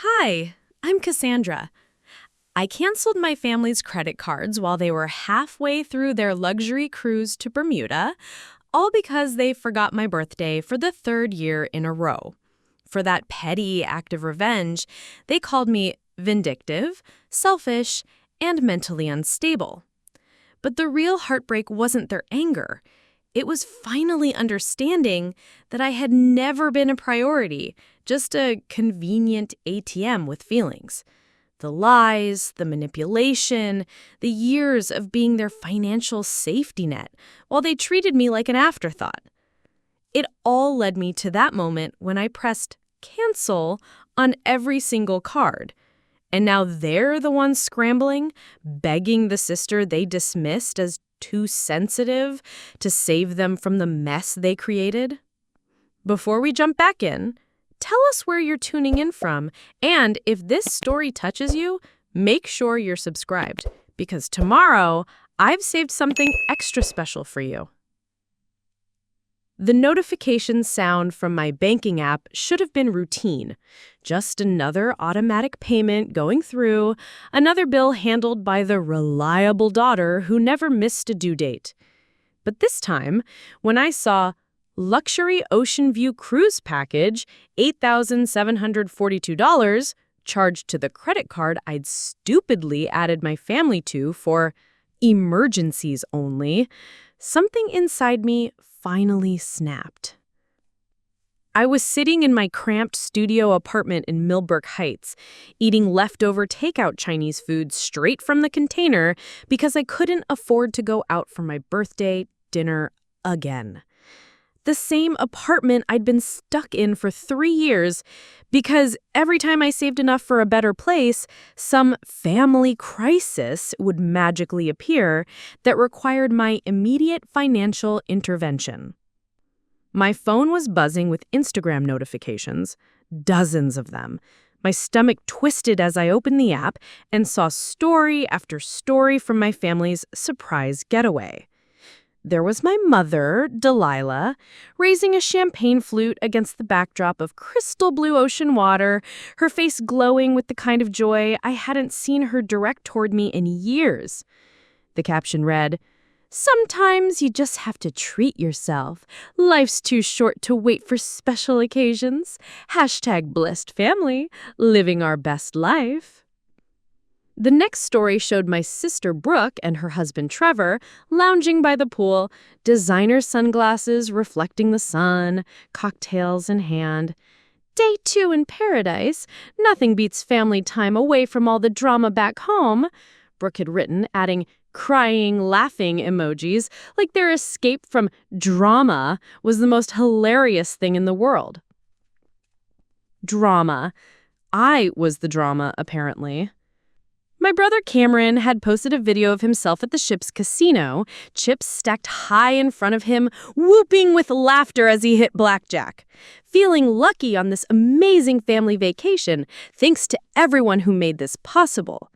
Hi, I'm Cassandra. I canceled my family's credit cards while they were halfway through their luxury cruise to Bermuda, all because they forgot my birthday for the third year in a row. For that petty act of revenge, they called me vindictive, selfish, and mentally unstable. But the real heartbreak wasn't their anger. It was finally understanding that I had never been a priority, just a convenient ATM with feelings. The lies, the manipulation, the years of being their financial safety net, while they treated me like an afterthought. It all led me to that moment when I pressed cancel on every single card. And now they're the ones scrambling, begging the sister they dismissed as too sensitive to save them from the mess they created? Before we jump back in, tell us where you're tuning in from, and if this story touches you, make sure you're subscribed, because tomorrow I've saved something extra special for you. The notification sound from my banking app should have been routine. Just another automatic payment going through, another bill handled by the reliable daughter who never missed a due date. But this time, when I saw Luxury Ocean View Cruise Package, $8,742, charged to the credit card I'd stupidly added my family to for emergencies only, something inside me finally snapped. I was sitting in my cramped studio apartment in Millbrook Heights, eating leftover takeout Chinese food straight from the container because I couldn't afford to go out for my birthday dinner again. The same apartment I'd been stuck in for 3 years because every time I saved enough for a better place, some family crisis would magically appear that required my immediate financial intervention. My phone was buzzing with Instagram notifications, dozens of them. My stomach twisted as I opened the app and saw story after story from my family's surprise getaway. There was my mother, Delilah, raising a champagne flute against the backdrop of crystal blue ocean water, her face glowing with the kind of joy I hadn't seen her direct toward me in years. The caption read, "Sometimes you just have to treat yourself. Life's too short to wait for special occasions. #blessed family, living our best life." The next story showed my sister Brooke and her husband Trevor lounging by the pool, designer sunglasses reflecting the sun, cocktails in hand. Day 2 in paradise. Nothing beats family time away from all the drama back home, Brooke had written, adding crying, laughing emojis, like their escape from drama was the most hilarious thing in the world. Drama. I was the drama, apparently. My brother Cameron had posted a video of himself at the ship's casino, chips stacked high in front of him, whooping with laughter as he hit blackjack. Feeling lucky on this amazing family vacation, thanks to everyone who made this possible.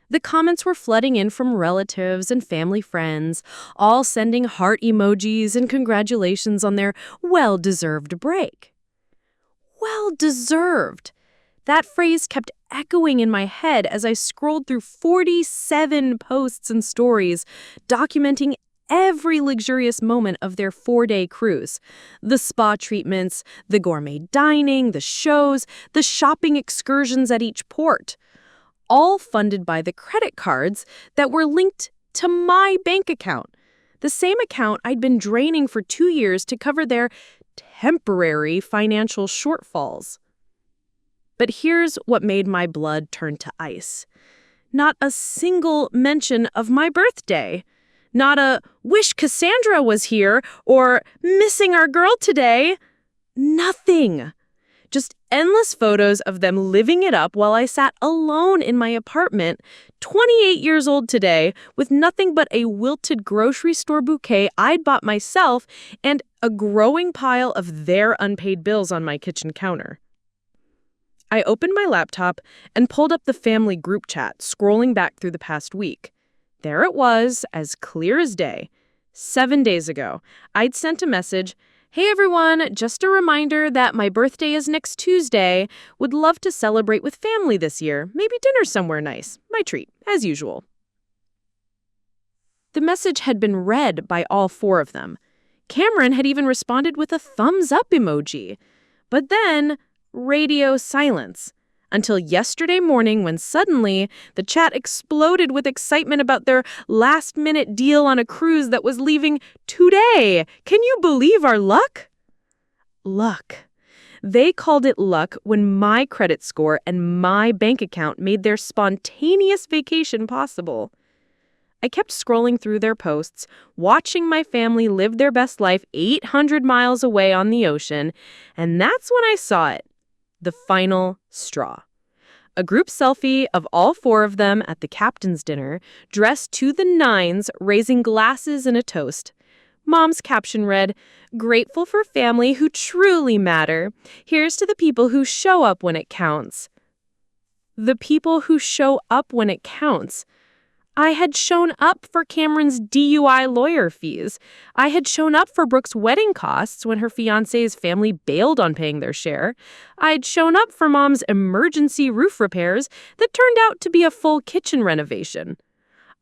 The comments were flooding in from relatives and family friends, all sending heart emojis and congratulations on their well-deserved break. Well-deserved. That phrase kept echoing in my head as I scrolled through 47 posts and stories documenting every luxurious moment of their 4-day cruise. The spa treatments, the gourmet dining, the shows, the shopping excursions at each port. All funded by the credit cards that were linked to my bank account. The same account I'd been draining for 2 years to cover their temporary financial shortfalls. But here's what made my blood turn to ice. Not a single mention of my birthday. Not a wish Cassandra was here or missing our girl today. Nothing. Just endless photos of them living it up while I sat alone in my apartment, 28 years old today, with nothing but a wilted grocery store bouquet I'd bought myself and a growing pile of their unpaid bills on my kitchen counter. I opened my laptop and pulled up the family group chat, scrolling back through the past week. There it was, as clear as day. 7 days ago, I'd sent a message, Hey everyone, just a reminder that my birthday is next Tuesday. Would love to celebrate with family this year. Maybe dinner somewhere nice. My treat, as usual. The message had been read by all four of them. Cameron had even responded with a thumbs up emoji. But then, radio silence. Until yesterday morning when suddenly the chat exploded with excitement about their last-minute deal on a cruise that was leaving today. Can you believe our luck? Luck. They called it luck when my credit score and my bank account made their spontaneous vacation possible. I kept scrolling through their posts, watching my family live their best life 800 miles away on the ocean, and that's when I saw it. The final straw. A group selfie of all four of them at the captain's dinner, dressed to the nines, raising glasses in a toast. Mom's caption read, "Grateful for family who truly matter. Here's to the people who show up when it counts." The people who show up when it counts. I had shown up for Cameron's DUI lawyer fees. I had shown up for Brooke's wedding costs when her fiancé's family bailed on paying their share. I'd shown up for Mom's emergency roof repairs that turned out to be a full kitchen renovation.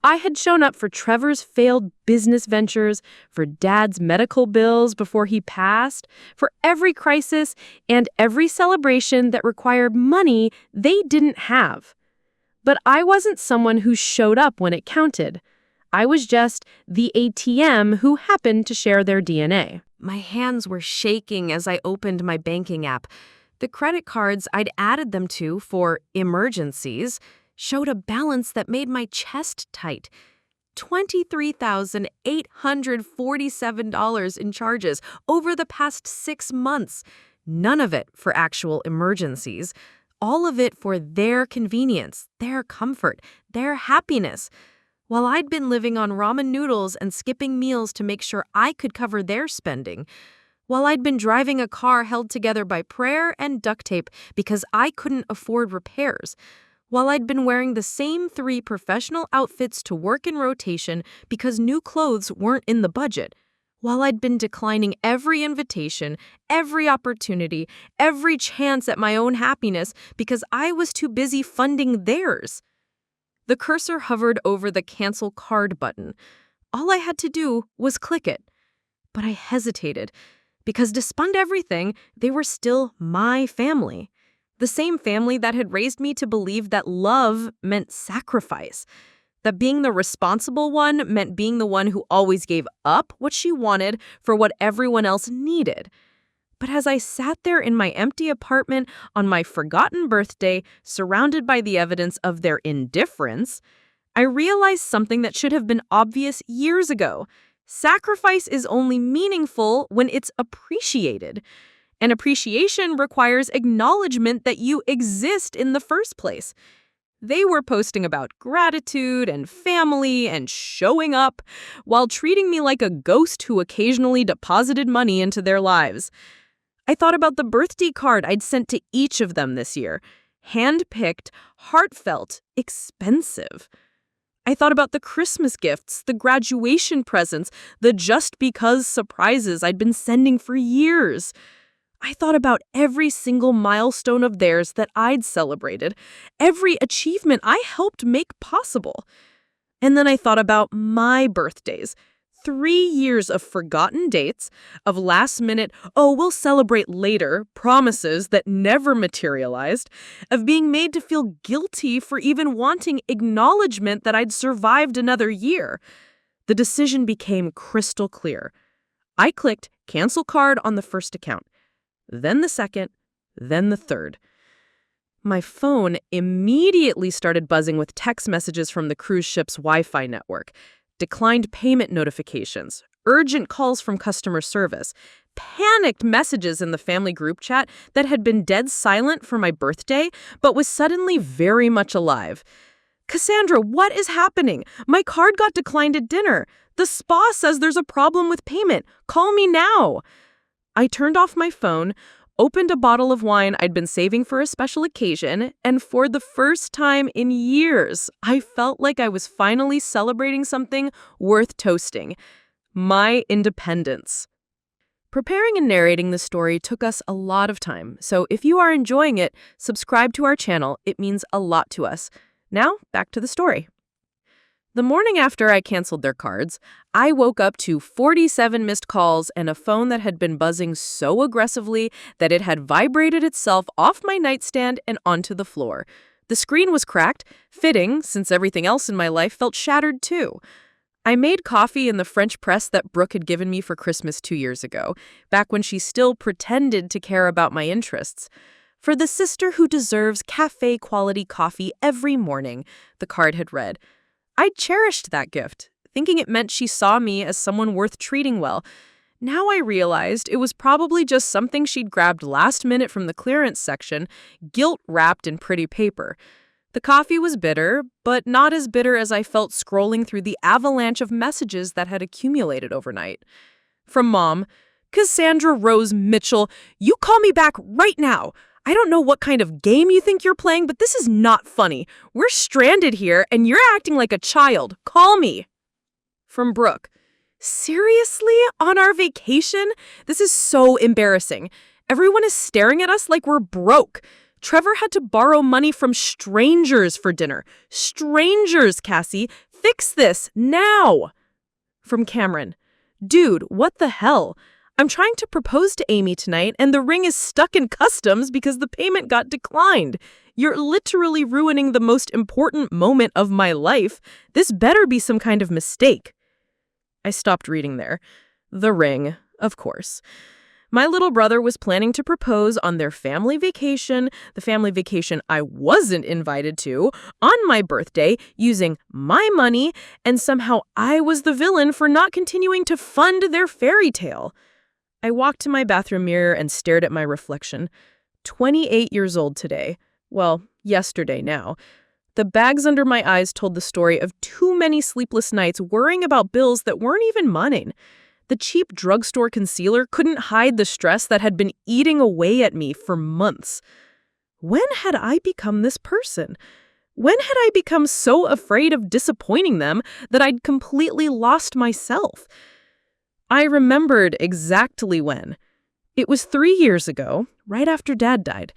I had shown up for Trevor's failed business ventures, for Dad's medical bills before he passed, for every crisis and every celebration that required money they didn't have. But I wasn't someone who showed up when it counted. I was just the ATM who happened to share their DNA. My hands were shaking as I opened my banking app. The credit cards I'd added them to for emergencies showed a balance that made my chest tight. $23,847 in charges over the past 6 months. None of it for actual emergencies. All of it for their convenience, their comfort, their happiness. While I'd been living on ramen noodles and skipping meals to make sure I could cover their spending. While I'd been driving a car held together by prayer and duct tape because I couldn't afford repairs. While I'd been wearing the same 3 professional outfits to work in rotation because new clothes weren't in the budget. While I'd been declining every invitation, every opportunity, every chance at my own happiness because I was too busy funding theirs. The cursor hovered over the cancel card button. All I had to do was click it. But I hesitated because despite everything, they were still my family. The same family that had raised me to believe that love meant sacrifice. That being the responsible one meant being the one who always gave up what she wanted for what everyone else needed. But as I sat there in my empty apartment on my forgotten birthday, surrounded by the evidence of their indifference, I realized something that should have been obvious years ago. Sacrifice is only meaningful when it's appreciated. And appreciation requires acknowledgement that you exist in the first place. They were posting about gratitude and family and showing up while treating me like a ghost who occasionally deposited money into their lives. I thought about the birthday card I'd sent to each of them this year. Hand-picked, heartfelt, expensive. I thought about the Christmas gifts, the graduation presents, the just because surprises I'd been sending for years. I thought about every single milestone of theirs that I'd celebrated, every achievement I helped make possible. And then I thought about my birthdays, 3 years of forgotten dates, of last-minute, oh, we'll celebrate later, promises that never materialized, of being made to feel guilty for even wanting acknowledgement that I'd survived another year. The decision became crystal clear. I clicked cancel card on the first account. Then the second, then the third. My phone immediately started buzzing with text messages from the cruise ship's Wi-Fi network, declined payment notifications, urgent calls from customer service, panicked messages in the family group chat that had been dead silent for my birthday, but was suddenly very much alive. Cassandra, what is happening? My card got declined at dinner. The spa says there's a problem with payment. Call me now. I turned off my phone, opened a bottle of wine I'd been saving for a special occasion, and for the first time in years, I felt like I was finally celebrating something worth toasting. My independence. Preparing and narrating the story took us a lot of time, so if you are enjoying it, subscribe to our channel. It means a lot to us. Now, back to the story. The morning after I canceled their cards, I woke up to 47 missed calls and a phone that had been buzzing so aggressively that it had vibrated itself off my nightstand and onto the floor. The screen was cracked, fitting, since everything else in my life felt shattered too. I made coffee in the French press that Brooke had given me for Christmas 2 years ago, back when she still pretended to care about my interests. "For the sister who deserves cafe-quality coffee every morning," the card had read. I cherished that gift, thinking it meant she saw me as someone worth treating well. Now I realized it was probably just something she'd grabbed last minute from the clearance section, guilt-wrapped in pretty paper. The coffee was bitter, but not as bitter as I felt scrolling through the avalanche of messages that had accumulated overnight. From Mom, "Cassandra Rose Mitchell, you call me back right now. I don't know what kind of game you think you're playing, but this is not funny. We're stranded here, and you're acting like a child. Call me." From Brooke, "Seriously? On our vacation? This is so embarrassing. Everyone is staring at us like we're broke. Trevor had to borrow money from strangers for dinner. Strangers, Cassie. Fix this, now." From Cameron, "Dude, what the hell? I'm trying to propose to Amy tonight, and the ring is stuck in customs because the payment got declined. You're literally ruining the most important moment of my life. This better be some kind of mistake." I stopped reading there. The ring, of course. My little brother was planning to propose on their family vacation, the family vacation I wasn't invited to, on my birthday, using my money, and somehow I was the villain for not continuing to fund their fairy tale. I walked to my bathroom mirror and stared at my reflection. 28 years old today. Well, yesterday now. The bags under my eyes told the story of too many sleepless nights worrying about bills that weren't even mine. The cheap drugstore concealer couldn't hide the stress that had been eating away at me for months. When had I become this person? When had I become so afraid of disappointing them that I'd completely lost myself? I remembered exactly when. It was 3 years ago, right after Dad died.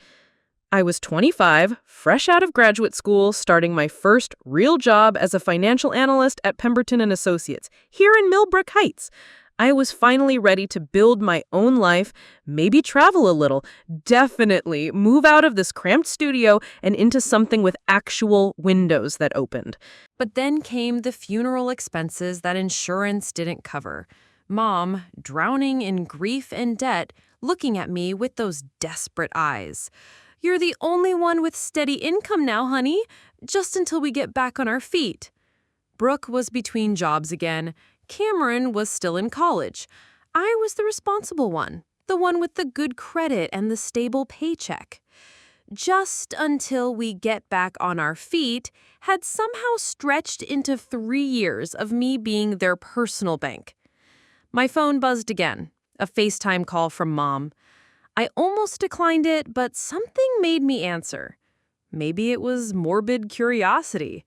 I was 25, fresh out of graduate school, starting my first real job as a financial analyst at Pemberton & Associates, here in Millbrook Heights. I was finally ready to build my own life, maybe travel a little, definitely move out of this cramped studio and into something with actual windows that opened. But then came the funeral expenses that insurance didn't cover. Mom, drowning in grief and debt, looking at me with those desperate eyes. "You're the only one with steady income now, honey, just until we get back on our feet." Brooke was between jobs again. Cameron was still in college. I was the responsible one, the one with the good credit and the stable paycheck. Just until we get back on our feet had somehow stretched into 3 years of me being their personal bank. My phone buzzed again, a FaceTime call from Mom. I almost declined it, but something made me answer. Maybe it was morbid curiosity.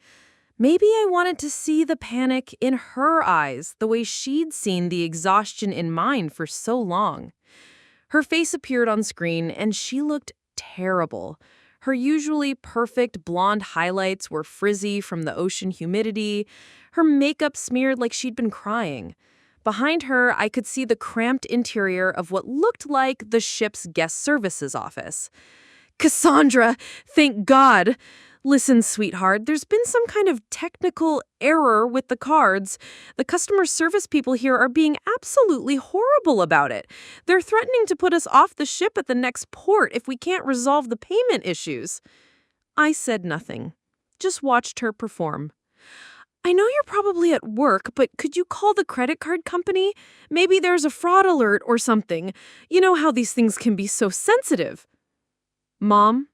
Maybe I wanted to see the panic in her eyes, the way she'd seen the exhaustion in mine for so long. Her face appeared on screen, and she looked terrible. Her usually perfect blonde highlights were frizzy from the ocean humidity. Her makeup smeared like she'd been crying. Behind her, I could see the cramped interior of what looked like the ship's guest services office. "Cassandra, thank God. Listen, sweetheart, there's been some kind of technical error with the cards. The customer service people here are being absolutely horrible about it. They're threatening to put us off the ship at the next port if we can't resolve the payment issues." I said nothing, just watched her perform. "I know you're probably at work, but could you call the credit card company? Maybe there's a fraud alert or something. You know how these things can be so sensitive." "Mom,"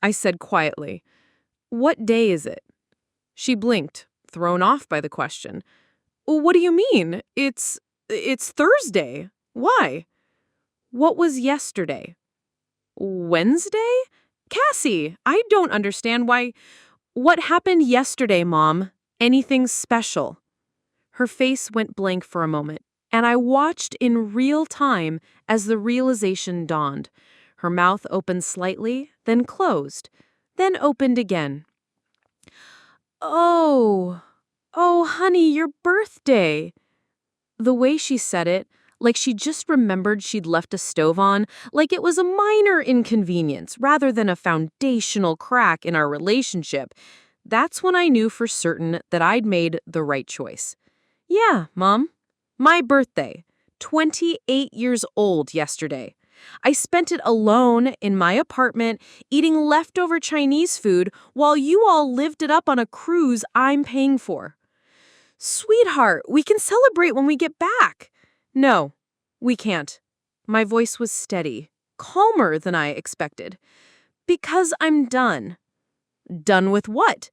I said quietly, "what day is it?" She blinked, thrown off by the question. "What do you mean? It's Thursday. Why?" "What was yesterday?" "Wednesday? Cassie, I don't understand why—" "What happened yesterday, Mom? Anything special?" Her face went blank for a moment, and I watched in real time as the realization dawned. Her mouth opened slightly, then closed, then opened again. "Oh, oh, honey, your birthday." The way she said it, like she just remembered she'd left a stove on, like it was a minor inconvenience rather than a foundational crack in our relationship, that's when I knew for certain that I'd made the right choice. "Yeah, Mom. My birthday. 28 years old yesterday. I spent it alone in my apartment eating leftover Chinese food while you all lived it up on a cruise I'm paying for." "Sweetheart, we can celebrate when we get back." "No, we can't." My voice was steady, calmer than I expected. "Because I'm done." "Done with what?"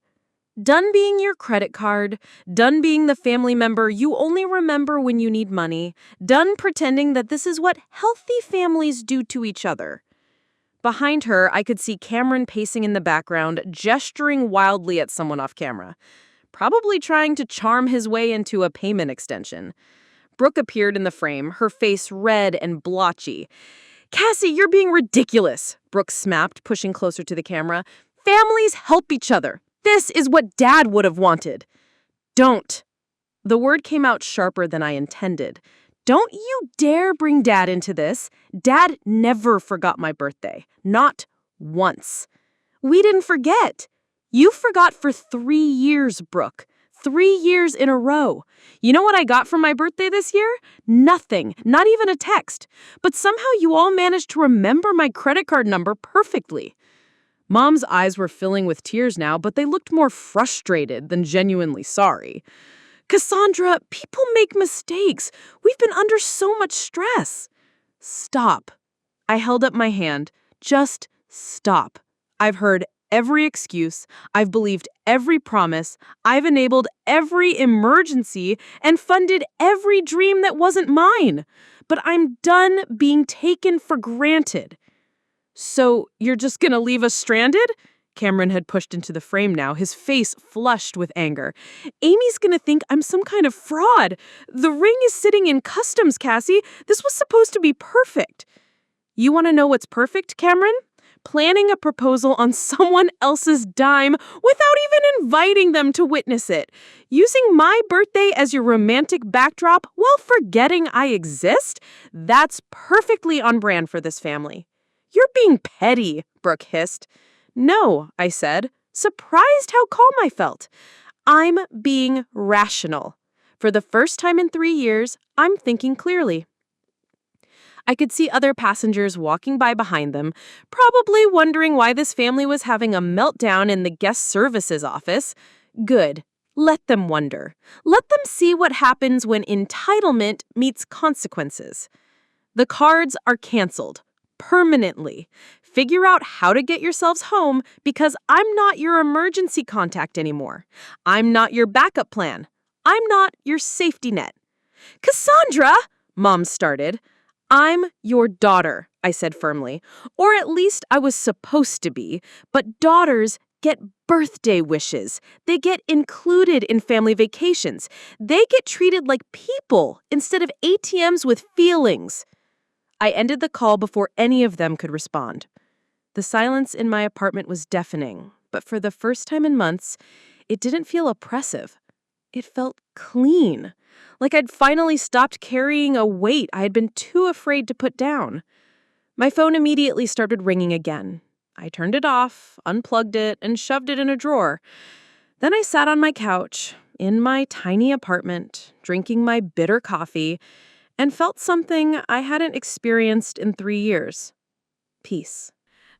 "Done being your credit card, done being the family member you only remember when you need money, done pretending that this is what healthy families do to each other." Behind her, I could see Cameron pacing in the background, gesturing wildly at someone off camera, probably trying to charm his way into a payment extension. Brooke appeared in the frame, her face red and blotchy. "Cassie, you're being ridiculous," Brooke snapped, pushing closer to the camera. "Families help each other. This is what Dad would have wanted." "Don't." The word came out sharper than I intended. "Don't you dare bring Dad into this. Dad never forgot my birthday. Not once." "We didn't forget." "You forgot for 3 years, Brooke. 3 years in a row. You know what I got for my birthday this year? Nothing. Not even a text. But somehow you all managed to remember my credit card number perfectly." Mom's eyes were filling with tears now, but they looked more frustrated than genuinely sorry. "Cassandra, people make mistakes. We've been under so much stress." "Stop." I held up my hand. "Just stop. I've heard every excuse. I've believed every promise. I've enabled every emergency and funded every dream that wasn't mine. But I'm done being taken for granted." "So you're just gonna leave us stranded?" Cameron had pushed into the frame now, his face flushed with anger. "Amy's gonna think I'm some kind of fraud. The ring is sitting in customs, Cassie. This was supposed to be perfect." "You want to know what's perfect, Cameron? Planning a proposal on someone else's dime without even inviting them to witness it. Using my birthday as your romantic backdrop while forgetting I exist? That's perfectly on brand for this family." "You're being petty," Brooke hissed. "No," I said, surprised how calm I felt. "I'm being rational. For the first time in 3 years, I'm thinking clearly." I could see other passengers walking by behind them, probably wondering why this family was having a meltdown in the guest services office. Good. Let them wonder. Let them see what happens when entitlement meets consequences. The cards are canceled. Permanently. Figure out how to get yourselves home because I'm not your emergency contact anymore. I'm not your backup plan. I'm not your safety net. "Cassandra," Mom started. "I'm your daughter," I said firmly. Or at least I was supposed to be. But daughters get birthday wishes. They get included in family vacations. They get treated like people instead of ATMs with feelings. I ended the call before any of them could respond. The silence in my apartment was deafening, but for the first time in months, it didn't feel oppressive. It felt clean, like I'd finally stopped carrying a weight I had been too afraid to put down. My phone immediately started ringing again. I turned it off, unplugged it, and shoved it in a drawer. Then I sat on my couch, in my tiny apartment, drinking my bitter coffee, and felt something I hadn't experienced in 3 years. Peace.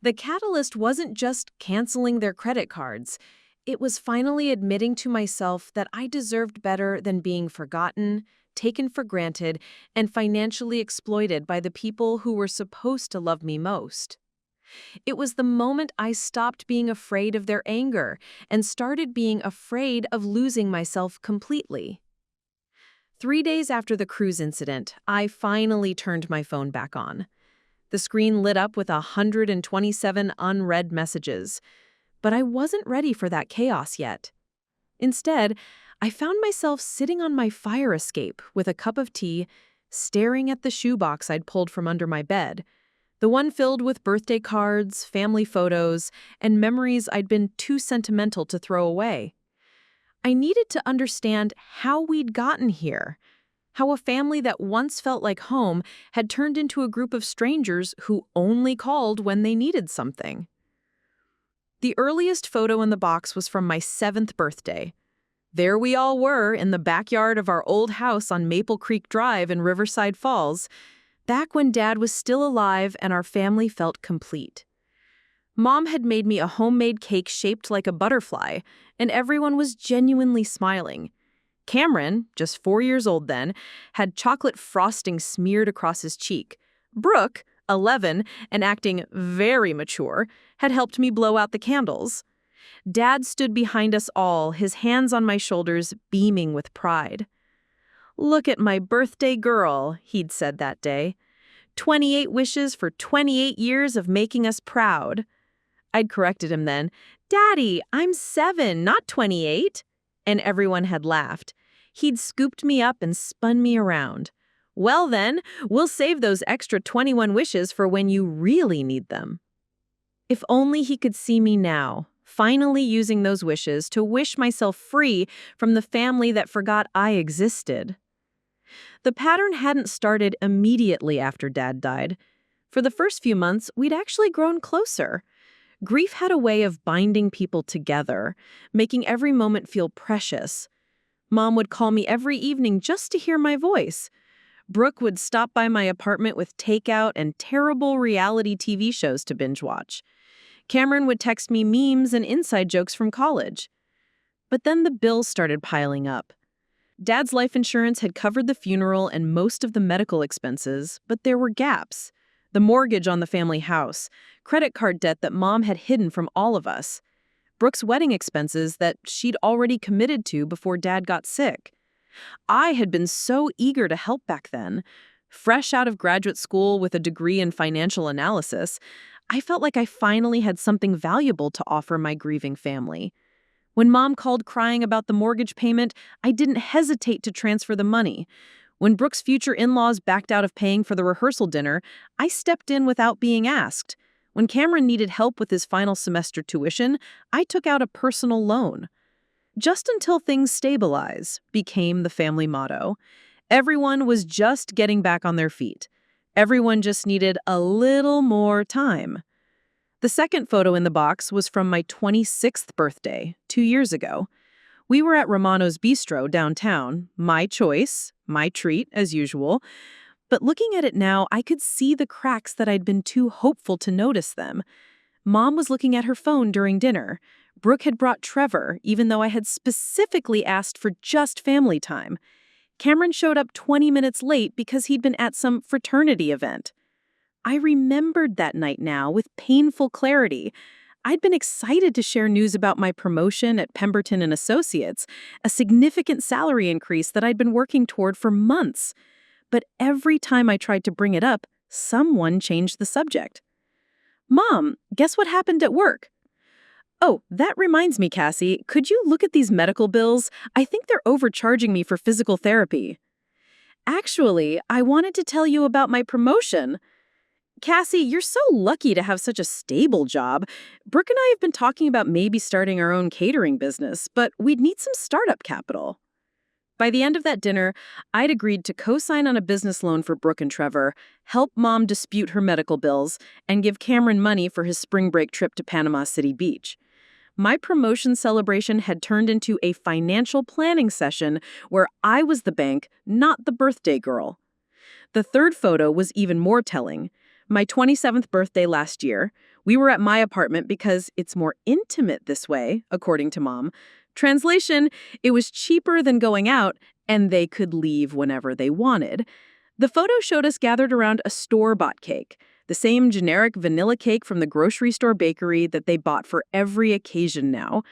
The catalyst wasn't just canceling their credit cards. It was finally admitting to myself that I deserved better than being forgotten, taken for granted, and financially exploited by the people who were supposed to love me most. It was the moment I stopped being afraid of their anger and started being afraid of losing myself completely. 3 days after the cruise incident, I finally turned my phone back on. The screen lit up with 127 unread messages, but I wasn't ready for that chaos yet. Instead, I found myself sitting on my fire escape with a cup of tea, staring at the shoebox I'd pulled from under my bed, the one filled with birthday cards, family photos, and memories I'd been too sentimental to throw away. I needed to understand how we'd gotten here, how a family that once felt like home had turned into a group of strangers who only called when they needed something. The earliest photo in the box was from my 7th birthday. There we all were in the backyard of our old house on Maple Creek Drive in Riverside Falls, back when Dad was still alive and our family felt complete. Mom had made me a homemade cake shaped like a butterfly, and everyone was genuinely smiling. Cameron, just 4 years old then, had chocolate frosting smeared across his cheek. Brooke, 11, and acting very mature, had helped me blow out the candles. Dad stood behind us all, his hands on my shoulders, beaming with pride. "Look at my birthday girl," he'd said that day. 28 wishes for 28 years of making us proud." I'd corrected him then. "Daddy, I'm 7, not 28." And everyone had laughed. He'd scooped me up and spun me around. "Well then, we'll save those extra 21 wishes for when you really need them." If only he could see me now, finally using those wishes to wish myself free from the family that forgot I existed. The pattern hadn't started immediately after Dad died. For the first few months, we'd actually grown closer. Grief had a way of binding people together, making every moment feel precious. Mom would call me every evening just to hear my voice. Brooke would stop by my apartment with takeout and terrible reality TV shows to binge watch. Cameron would text me memes and inside jokes from college. But then the bills started piling up. Dad's life insurance had covered the funeral and most of the medical expenses, but there were gaps. The mortgage on the family house, credit card debt that Mom had hidden from all of us, Brooke's wedding expenses that she'd already committed to before Dad got sick. I had been so eager to help back then. Fresh out of graduate school with a degree in financial analysis, I felt like I finally had something valuable to offer my grieving family. When Mom called crying about the mortgage payment, I didn't hesitate to transfer the money. When Brooke's future in-laws backed out of paying for the rehearsal dinner, I stepped in without being asked. When Cameron needed help with his final semester tuition, I took out a personal loan. "Just until things stabilize" became the family motto. Everyone was just getting back on their feet. Everyone just needed a little more time. The second photo in the box was from my 26th birthday, 2 years ago. We were at Romano's Bistro downtown, my choice, my treat, as usual. But looking at it now, I could see the cracks that I'd been too hopeful to notice them. Mom was looking at her phone during dinner. Brooke had brought Trevor, even though I had specifically asked for just family time. Cameron showed up 20 minutes late because he'd been at some fraternity event. I remembered that night now with painful clarity. I'd been excited to share news about my promotion at Pemberton and Associates, a significant salary increase that I'd been working toward for months. But every time I tried to bring it up, someone changed the subject. "Mom, guess what happened at work?" "Oh, that reminds me, Cassie, could you look at these medical bills? I think they're overcharging me for physical therapy." "Actually, I wanted to tell you about my promotion." "Cassie, you're so lucky to have such a stable job. Brooke and I have been talking about maybe starting our own catering business, but we'd need some startup capital." By the end of that dinner, I'd agreed to co-sign on a business loan for Brooke and Trevor, help Mom dispute her medical bills, and give Cameron money for his spring break trip to Panama City Beach. My promotion celebration had turned into a financial planning session where I was the bank, not the birthday girl. The third photo was even more telling. My 27th birthday last year. We were at my apartment because it's more intimate this way, according to Mom. Translation, it was cheaper than going out, and they could leave whenever they wanted. The photo showed us gathered around a store-bought cake, the same generic vanilla cake from the grocery store bakery that they bought for every occasion now.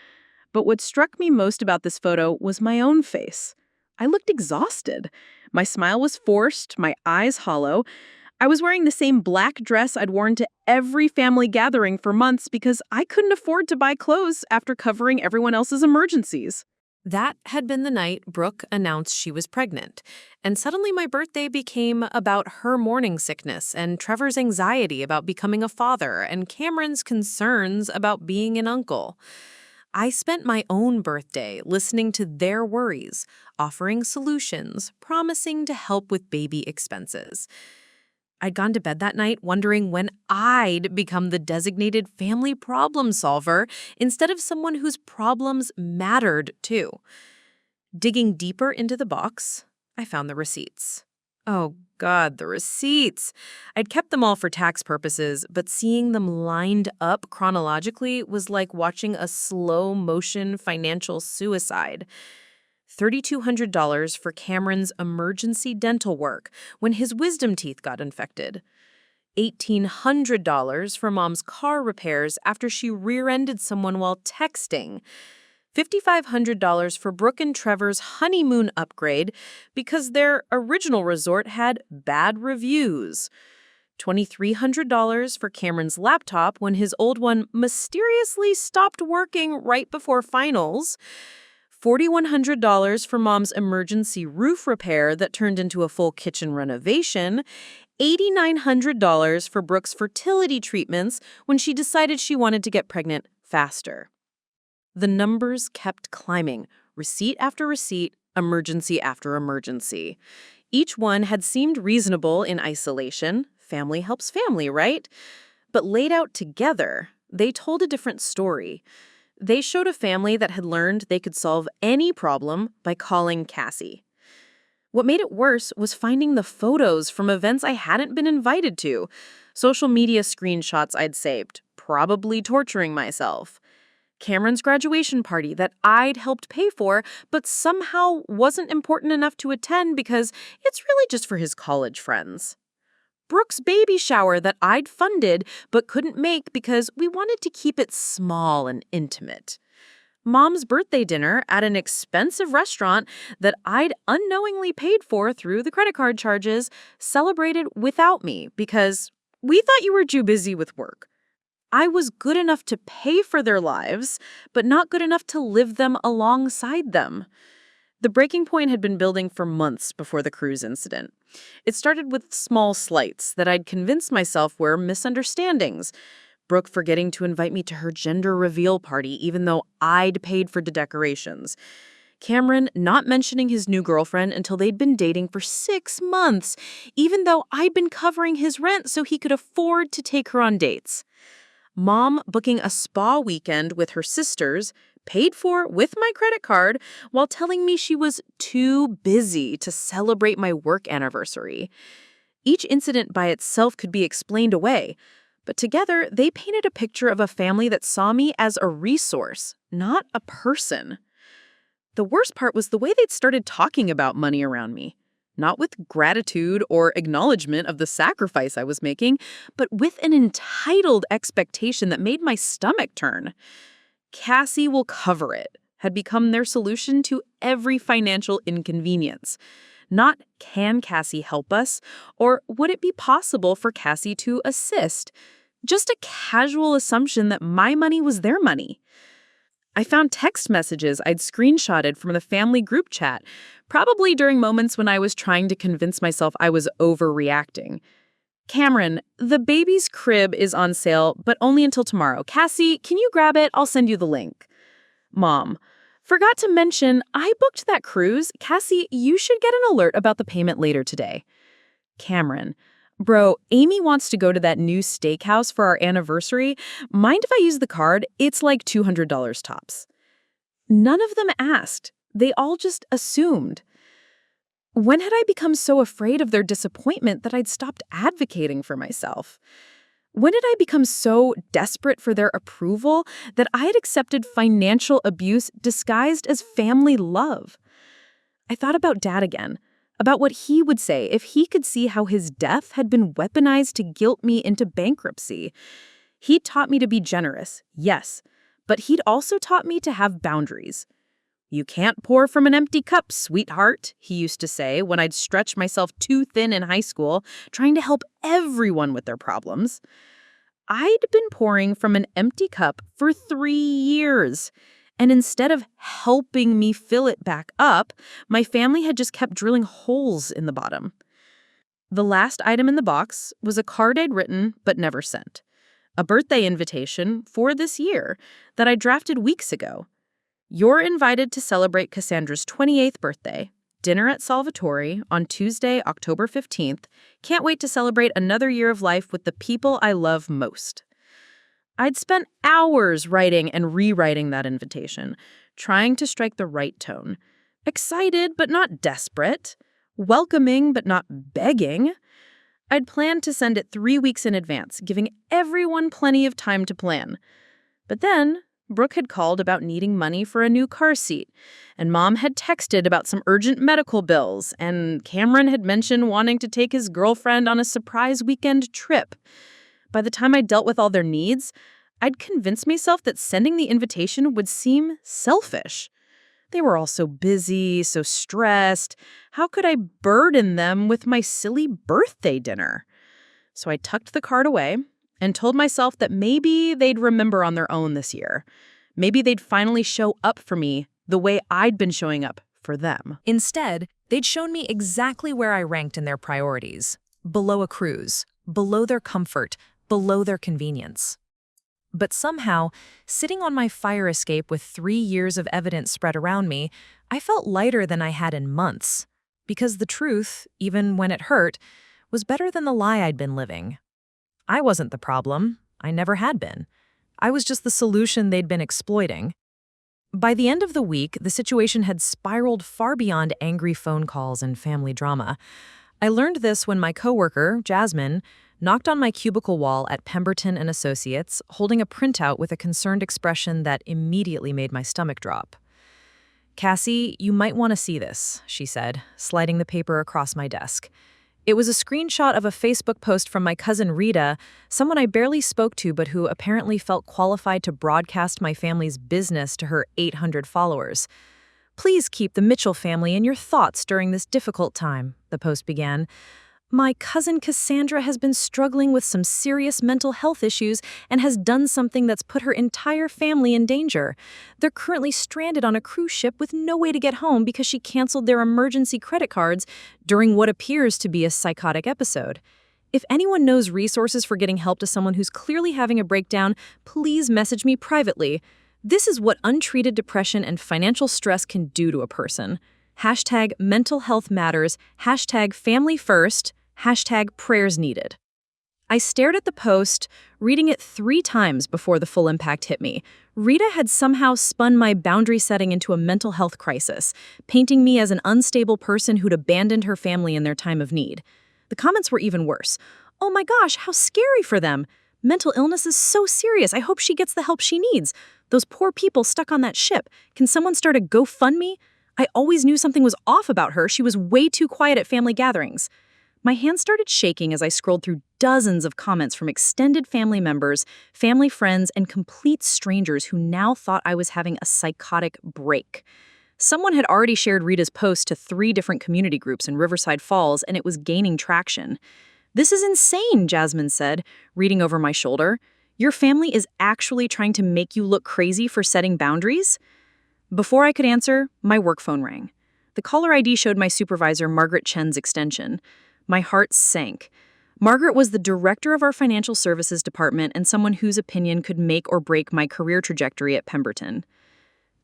But what struck me most about this photo was my own face. I looked exhausted. My smile was forced, my eyes hollow. I was wearing the same black dress I'd worn to every family gathering for months because I couldn't afford to buy clothes after covering everyone else's emergencies. That had been the night Brooke announced she was pregnant, and suddenly my birthday became about her morning sickness and Trevor's anxiety about becoming a father and Cameron's concerns about being an uncle. I spent my own birthday listening to their worries, offering solutions, promising to help with baby expenses. I'd gone to bed that night wondering when I'd become the designated family problem solver instead of someone whose problems mattered too. Digging deeper into the box, I found the receipts. Oh God, the receipts! I'd kept them all for tax purposes, but seeing them lined up chronologically was like watching a slow-motion financial suicide. $3,200 for Cameron's emergency dental work when his wisdom teeth got infected. $1,800 for Mom's car repairs after she rear-ended someone while texting. $5,500 for Brooke and Trevor's honeymoon upgrade because their original resort had bad reviews. $2,300 for Cameron's laptop when his old one mysteriously stopped working right before finals. $4,100 for Mom's emergency roof repair that turned into a full kitchen renovation. $8,900 for Brooke's fertility treatments when she decided she wanted to get pregnant faster. The numbers kept climbing, receipt after receipt, emergency after emergency. Each one had seemed reasonable in isolation. Family helps family, right? But laid out together, they told a different story. They showed a family that had learned they could solve any problem by calling Cassie. What made it worse was finding the photos from events I hadn't been invited to, social media screenshots I'd saved, probably torturing myself. Cameron's graduation party that I'd helped pay for, but somehow wasn't important enough to attend because it's really just for his college friends. Brooke's baby shower that I'd funded but couldn't make because we wanted to keep it small and intimate. Mom's birthday dinner at an expensive restaurant that I'd unknowingly paid for through the credit card charges, celebrated without me because we thought you were too busy with work. I was good enough to pay for their lives, but not good enough to live them alongside them. The breaking point had been building for months before the cruise incident. It started with small slights that I'd convinced myself were misunderstandings. Brooke forgetting to invite me to her gender reveal party even though I'd paid for the decorations. Cameron not mentioning his new girlfriend until they'd been dating for 6 months, even though I'd been covering his rent so he could afford to take her on dates. Mom booking a spa weekend with her sisters, paid for with my credit card, while telling me she was too busy to celebrate my work anniversary. Each incident by itself could be explained away, but together they painted a picture of a family that saw me as a resource, not a person. The worst part was the way they'd started talking about money around me. Not with gratitude or acknowledgement of the sacrifice I was making, but with an entitled expectation that made my stomach turn. Cassie will cover it had become their solution to every financial inconvenience. Not can Cassie help us, or would it be possible for Cassie to assist? Just a casual assumption that my money was their money. I found text messages I'd screenshotted from the family group chat, probably during moments when I was trying to convince myself I was overreacting. Cameron, the baby's crib is on sale, but only until tomorrow. Cassie, can you grab it? I'll send you the link. Mom, forgot to mention, I booked that cruise. Cassie, you should get an alert about the payment later today. Cameron, bro, Amy wants to go to that new steakhouse for our anniversary. Mind if I use the card? It's like $200 tops. None of them asked. They all just assumed. When had I become so afraid of their disappointment that I'd stopped advocating for myself? When did I become so desperate for their approval that I had accepted financial abuse disguised as family love? I thought about Dad again. About what he would say if he could see how his death had been weaponized to guilt me into bankruptcy. He'd taught me to be generous, yes, but he'd also taught me to have boundaries. You can't pour from an empty cup, sweetheart, he used to say when I'd stretch myself too thin in high school, trying to help everyone with their problems. I'd been pouring from an empty cup for 3 years, And instead of helping me fill it back up, my family had just kept drilling holes in the bottom. The last item in the box was a card I'd written but never sent. A birthday invitation for this year that I drafted weeks ago. You're invited to celebrate Cassandra's 28th birthday. Dinner at Salvatore on Tuesday, October 15th. Can't wait to celebrate another year of life with the people I love most. I'd spent hours writing and rewriting that invitation, trying to strike the right tone. Excited but not desperate. Welcoming but not begging. I'd planned to send it 3 weeks in advance, giving everyone plenty of time to plan. But then Brooke had called about needing money for a new car seat, and Mom had texted about some urgent medical bills, and Cameron had mentioned wanting to take his girlfriend on a surprise weekend trip. By the time I dealt with all their needs, I'd convinced myself that sending the invitation would seem selfish. They were all so busy, so stressed. How could I burden them with my silly birthday dinner? So I tucked the card away and told myself that maybe they'd remember on their own this year. Maybe they'd finally show up for me the way I'd been showing up for them. Instead, they'd shown me exactly where I ranked in their priorities. Below a cruise, below their comfort, below their convenience. But somehow, sitting on my fire escape with 3 years of evidence spread around me, I felt lighter than I had in months. Because the truth, even when it hurt, was better than the lie I'd been living. I wasn't the problem. I never had been. I was just the solution they'd been exploiting. By the end of the week, the situation had spiraled far beyond angry phone calls and family drama. I learned this when my coworker, Jasmine, knocked on my cubicle wall at Pemberton & Associates, holding a printout with a concerned expression that immediately made my stomach drop. "Cassie, you might want to see this," she said, sliding the paper across my desk. It was a screenshot of a Facebook post from my cousin Rita, someone I barely spoke to but who apparently felt qualified to broadcast my family's business to her 800 followers. "Please keep the Mitchell family in your thoughts during this difficult time," the post began. "My cousin Cassandra has been struggling with some serious mental health issues and has done something that's put her entire family in danger. They're currently stranded on a cruise ship with no way to get home because she canceled their emergency credit cards during what appears to be a psychotic episode. If anyone knows resources for getting help to someone who's clearly having a breakdown, please message me privately. This is what untreated depression and financial stress can do to a person. Hashtag mental health matters, hashtag family first, hashtag prayers needed." I stared at the post, reading it 3 times before the full impact hit me. Rita had somehow spun my boundary setting into a mental health crisis, painting me as an unstable person who'd abandoned her family in their time of need. The comments were even worse. "Oh my gosh, how scary for them. Mental illness is so serious. I hope she gets the help she needs. Those poor people stuck on that ship. Can someone start a GoFundMe? I always knew something was off about her. She was way too quiet at family gatherings." My hand started shaking as I scrolled through dozens of comments from extended family members, family friends, and complete strangers who now thought I was having a psychotic break. Someone had already shared Rita's post to 3 different community groups in Riverside Falls, and it was gaining traction. "This is insane," Jasmine said, reading over my shoulder. "Your family is actually trying to make you look crazy for setting boundaries?" Before I could answer, my work phone rang. The caller ID showed my supervisor, Margaret Chen's extension. My heart sank. Margaret was the director of our financial services department and someone whose opinion could make or break my career trajectory at Pemberton.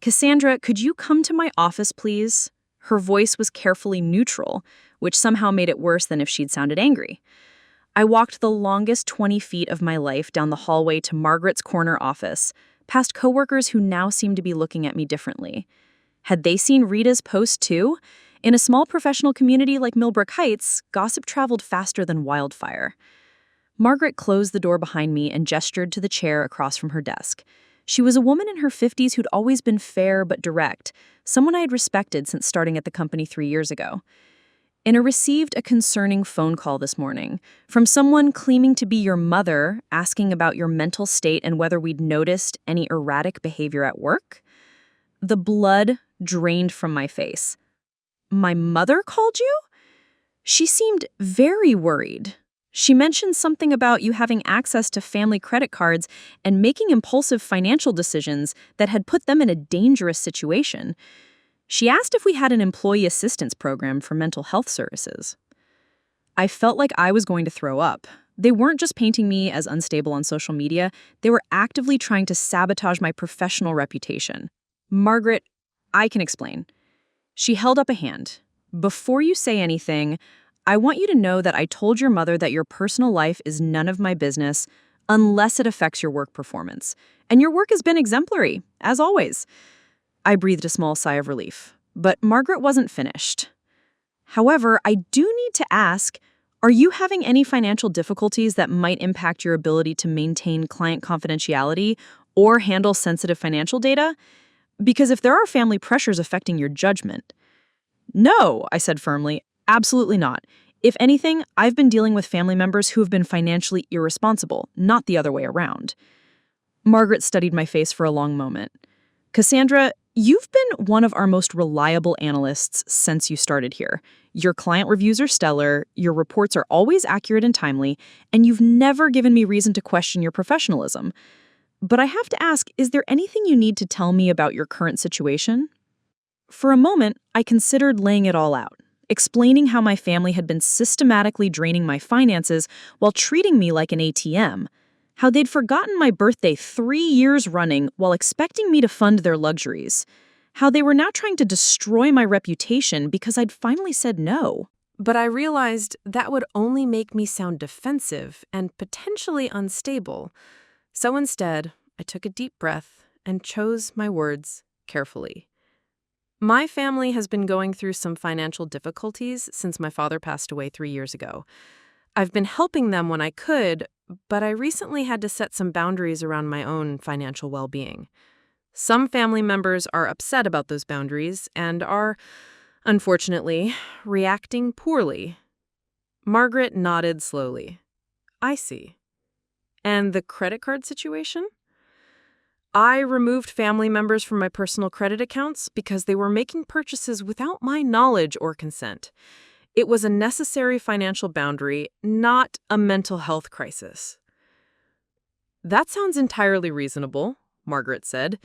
"Cassandra, could you come to my office, please?" Her voice was carefully neutral, which somehow made it worse than if she'd sounded angry. I walked the longest 20 feet of my life down the hallway to Margaret's corner office, past coworkers who now seemed to be looking at me differently. Had they seen Rita's post too? In a small professional community like Millbrook Heights, gossip traveled faster than wildfire. Margaret closed the door behind me and gestured to the chair across from her desk. She was a woman in her 50s who'd always been fair but direct, someone I had respected since starting at the company 3 years ago. "I received a concerning phone call this morning from someone claiming to be your mother, asking about your mental state and whether we'd noticed any erratic behavior at work." The blood drained from my face. "My mother called you?" She seemed very worried. She mentioned something about you having access to family credit cards and making impulsive financial decisions that had put them in a dangerous situation. She asked if we had an employee assistance program for mental health services. I felt like I was going to throw up. They weren't just painting me as unstable on social media, they were actively trying to sabotage my professional reputation. Margaret, I can explain. She held up a hand. Before you say anything, I want you to know that I told your mother that your personal life is none of my business unless it affects your work performance. And your work has been exemplary, as always. I breathed a small sigh of relief, but Margaret wasn't finished. However, I do need to ask, are you having any financial difficulties that might impact your ability to maintain client confidentiality or handle sensitive financial data? Because if there are family pressures affecting your judgment— No, I said firmly, absolutely not. If anything, I've been dealing with family members who have been financially irresponsible, not the other way around. Margaret studied my face for a long moment. Cassandra, you've been one of our most reliable analysts since you started here. Your client reviews are stellar, your reports are always accurate and timely, and you've never given me reason to question your professionalism. But I have to ask, is there anything you need to tell me about your current situation? For a moment, I considered laying it all out, explaining how my family had been systematically draining my finances while treating me like an ATM, how they'd forgotten my birthday 3 years running while expecting me to fund their luxuries, how they were now trying to destroy my reputation because I'd finally said no. But I realized that would only make me sound defensive and potentially unstable. So instead, I took a deep breath and chose my words carefully. My family has been going through some financial difficulties since my father passed away 3 years ago. I've been helping them when I could, but I recently had to set some boundaries around my own financial well-being. Some family members are upset about those boundaries and are, unfortunately, reacting poorly. Margaret nodded slowly. I see. And the credit card situation? I removed family members from my personal credit accounts because they were making purchases without my knowledge or consent. It was a necessary financial boundary, not a mental health crisis. That sounds entirely reasonable, Margaret said,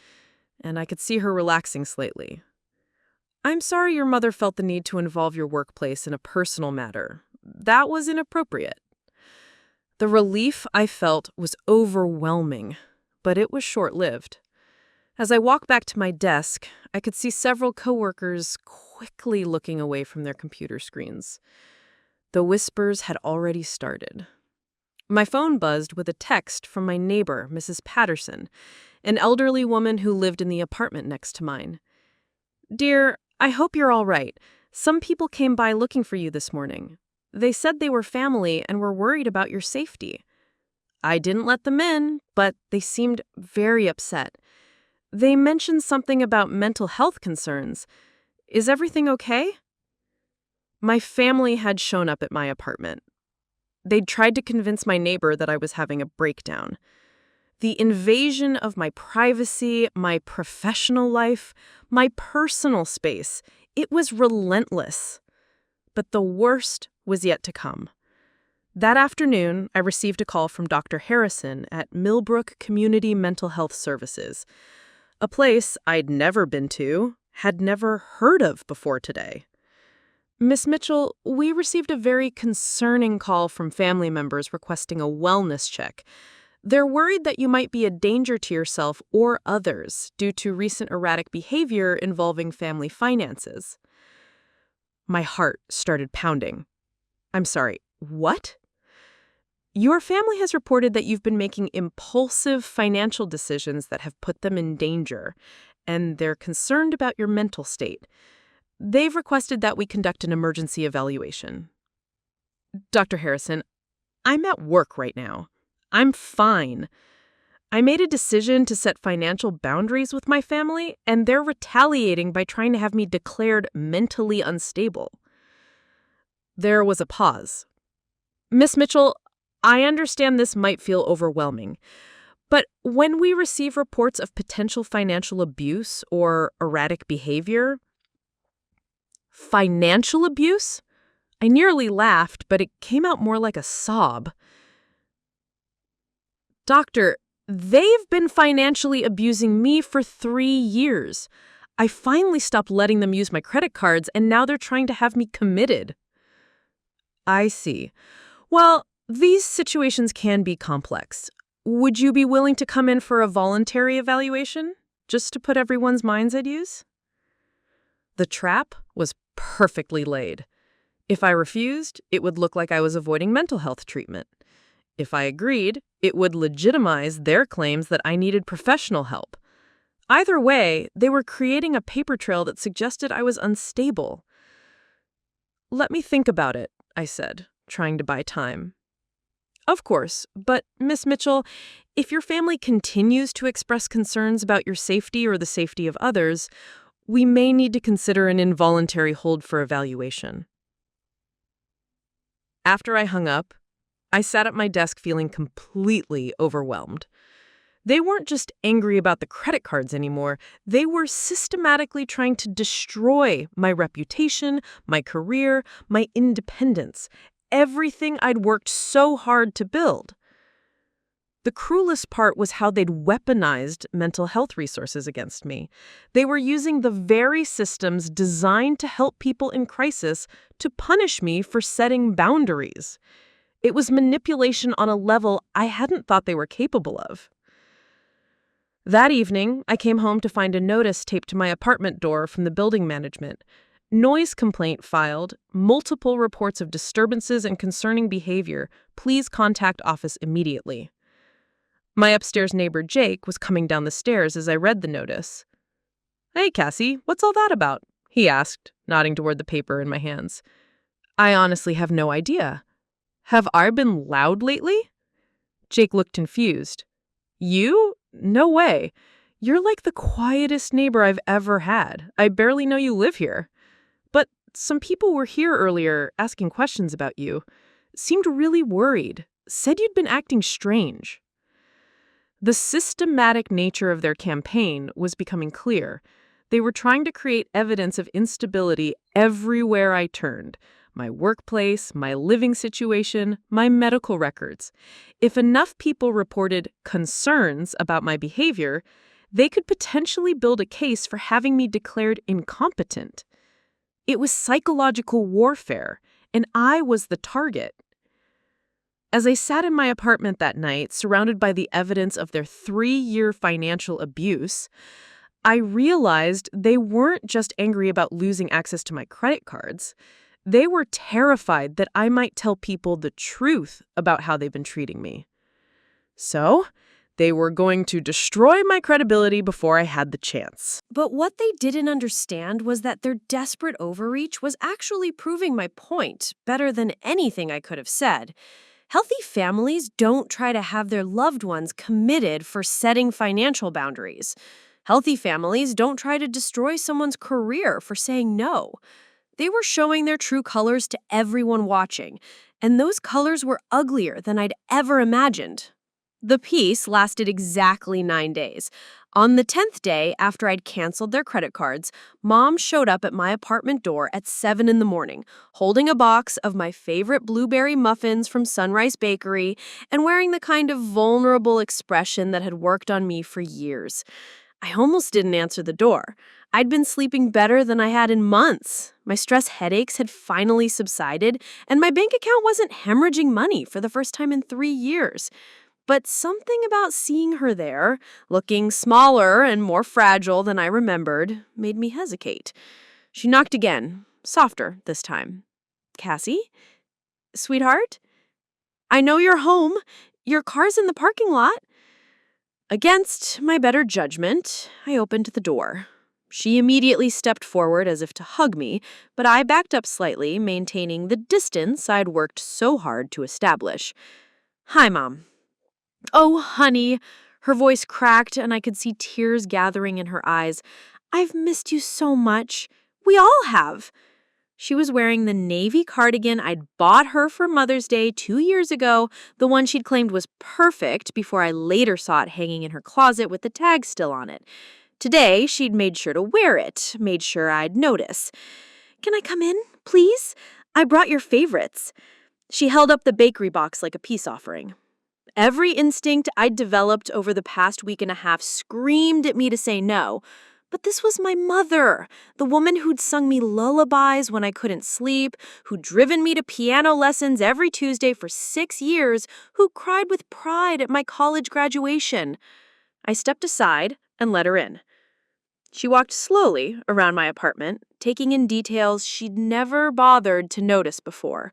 and I could see her relaxing slightly. I'm sorry your mother felt the need to involve your workplace in a personal matter. That was inappropriate. The relief I felt was overwhelming, but it was short-lived. As I walked back to my desk, I could see several coworkers quickly looking away from their computer screens. The whispers had already started. My phone buzzed with a text from my neighbor, Mrs. Patterson, an elderly woman who lived in the apartment next to mine. Dear, I hope you're all right. Some people came by looking for you this morning. They said they were family and were worried about your safety. I didn't let them in, but they seemed very upset. They mentioned something about mental health concerns. Is everything okay? My family had shown up at my apartment. They'd tried to convince my neighbor that I was having a breakdown. The invasion of my privacy, my professional life, my personal space, it was relentless. But the worst was yet to come. That afternoon, I received a call from Dr. Harrison at Millbrook Community Mental Health Services, a place I'd never been to, had never heard of before today. Miss Mitchell, we received a very concerning call from family members requesting a wellness check. They're worried that you might be a danger to yourself or others due to recent erratic behavior involving family finances. My heart started pounding. I'm sorry, what? Your family has reported that you've been making impulsive financial decisions that have put them in danger, and they're concerned about your mental state. They've requested that we conduct an emergency evaluation. Dr. Harrison, I'm at work right now. I'm fine. I made a decision to set financial boundaries with my family, and they're retaliating by trying to have me declared mentally unstable. There was a pause. Miss Mitchell, I understand this might feel overwhelming, but when we receive reports of potential financial abuse or erratic behavior— Financial abuse? I nearly laughed, but it came out more like a sob. Doctor, they've been financially abusing me for 3 years. I finally stopped letting them use my credit cards, and now they're trying to have me committed. I see. Well, these situations can be complex. Would you be willing to come in for a voluntary evaluation, just to put everyone's minds at ease? The trap was perfectly laid. If I refused, it would look like I was avoiding mental health treatment. If I agreed, it would legitimize their claims that I needed professional help. Either way, they were creating a paper trail that suggested I was unstable. Let me think about it, I said, trying to buy time. Of course, but Miss Mitchell, if your family continues to express concerns about your safety or the safety of others, we may need to consider an involuntary hold for evaluation. After I hung up, I sat at my desk feeling completely overwhelmed. They weren't just angry about the credit cards anymore. They were systematically trying to destroy my reputation, my career, my independence, everything I'd worked so hard to build. The cruelest part was how they'd weaponized mental health resources against me. They were using the very systems designed to help people in crisis to punish me for setting boundaries. It was manipulation on a level I hadn't thought they were capable of. That evening, I came home to find a notice taped to my apartment door from the building management. Noise complaint filed, multiple reports of disturbances and concerning behavior. Please contact office immediately. My upstairs neighbor Jake was coming down the stairs as I read the notice. "Hey, Cassie, what's all that about?" he asked, nodding toward the paper in my hands. "I honestly have no idea. Have I been loud lately?" Jake looked confused. "You? No way. You're like the quietest neighbor I've ever had. I barely know you live here. But some people were here earlier asking questions about you. Seemed really worried. Said you'd been acting strange." The systematic nature of their campaign was becoming clear. They were trying to create evidence of instability everywhere I turned. My workplace, my living situation, my medical records. If enough people reported concerns about my behavior, they could potentially build a case for having me declared incompetent. It was psychological warfare, and I was the target. As I sat in my apartment that night, surrounded by the evidence of their 3-year financial abuse, I realized they weren't just angry about losing access to my credit cards. They were terrified that I might tell people the truth about how they've been treating me. So, they were going to destroy my credibility before I had the chance. But what they didn't understand was that their desperate overreach was actually proving my point better than anything I could have said. Healthy families don't try to have their loved ones committed for setting financial boundaries. Healthy families don't try to destroy someone's career for saying no. They were showing their true colors to everyone watching, and those colors were uglier than I'd ever imagined. The piece lasted exactly 9 days. On the 10th day, after I'd canceled their credit cards, Mom showed up at my apartment door at 7 in the morning, holding a box of my favorite blueberry muffins from Sunrise Bakery and wearing the kind of vulnerable expression that had worked on me for years. I almost didn't answer the door. I'd been sleeping better than I had in months. My stress headaches had finally subsided, and my bank account wasn't hemorrhaging money for the first time in 3 years. But something about seeing her there, looking smaller and more fragile than I remembered, made me hesitate. She knocked again, softer this time. "Cassie? Sweetheart? I know you're home. Your car's in the parking lot." Against my better judgment, I opened the door. She immediately stepped forward as if to hug me, but I backed up slightly, maintaining the distance I'd worked so hard to establish. "Hi, Mom." "Oh, honey." Her voice cracked, and I could see tears gathering in her eyes. "I've missed you so much. We all have." She was wearing the navy cardigan I'd bought her for Mother's Day 2 years ago, the one she'd claimed was perfect before I later saw it hanging in her closet with the tag still on it. Today, she'd made sure to wear it, made sure I'd notice. "Can I come in, please? I brought your favorites. She held up the bakery box like a peace offering. Every instinct I'd developed over the past week and a half screamed at me to say no. But this was my mother, the woman who'd sung me lullabies when I couldn't sleep, who'd driven me to piano lessons every Tuesday for 6 years, who cried with pride at my college graduation. I stepped aside and let her in. She walked slowly around my apartment, taking in details she'd never bothered to notice before.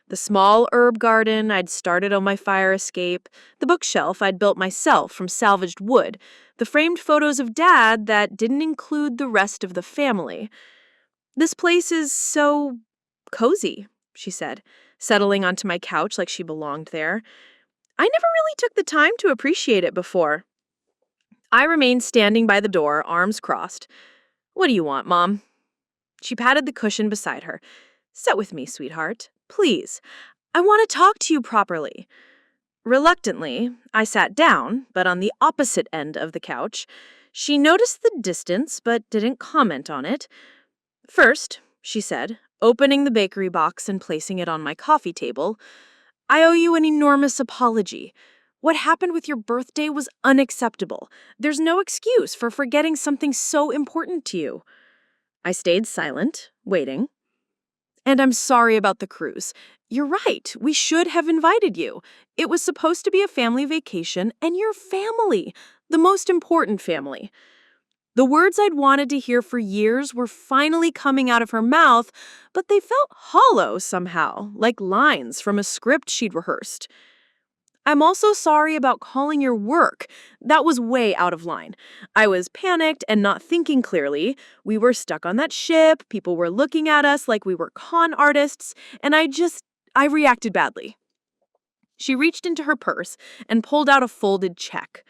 The small herb garden I'd started on my fire escape, the bookshelf I'd built myself from salvaged wood, the framed photos of Dad that didn't include the rest of the family. "This place is so cozy," she said, settling onto my couch like she belonged there. "I never really took the time to appreciate it before." I remained standing by the door, arms crossed. "What do you want, Mom?" She patted the cushion beside her. "Sit with me, sweetheart. Please. I want to talk to you properly." Reluctantly, I sat down, but on the opposite end of the couch. She noticed the distance, but didn't comment on it. "First," she said, opening the bakery box and placing it on my coffee table, "I owe you an enormous apology. What happened with your birthday was unacceptable. There's no excuse for forgetting something so important to you." I stayed silent, waiting. "And I'm sorry about the cruise. You're right, we should have invited you. It was supposed to be a family vacation, and your family, the most important family." The words I'd wanted to hear for years were finally coming out of her mouth, but they felt hollow somehow, like lines from a script she'd rehearsed. "I'm also sorry about calling your work. That was way out of line. I was panicked and not thinking clearly. We were stuck on that ship, people were looking at us like we were con artists, and I reacted badly." She reached into her purse and pulled out a folded check.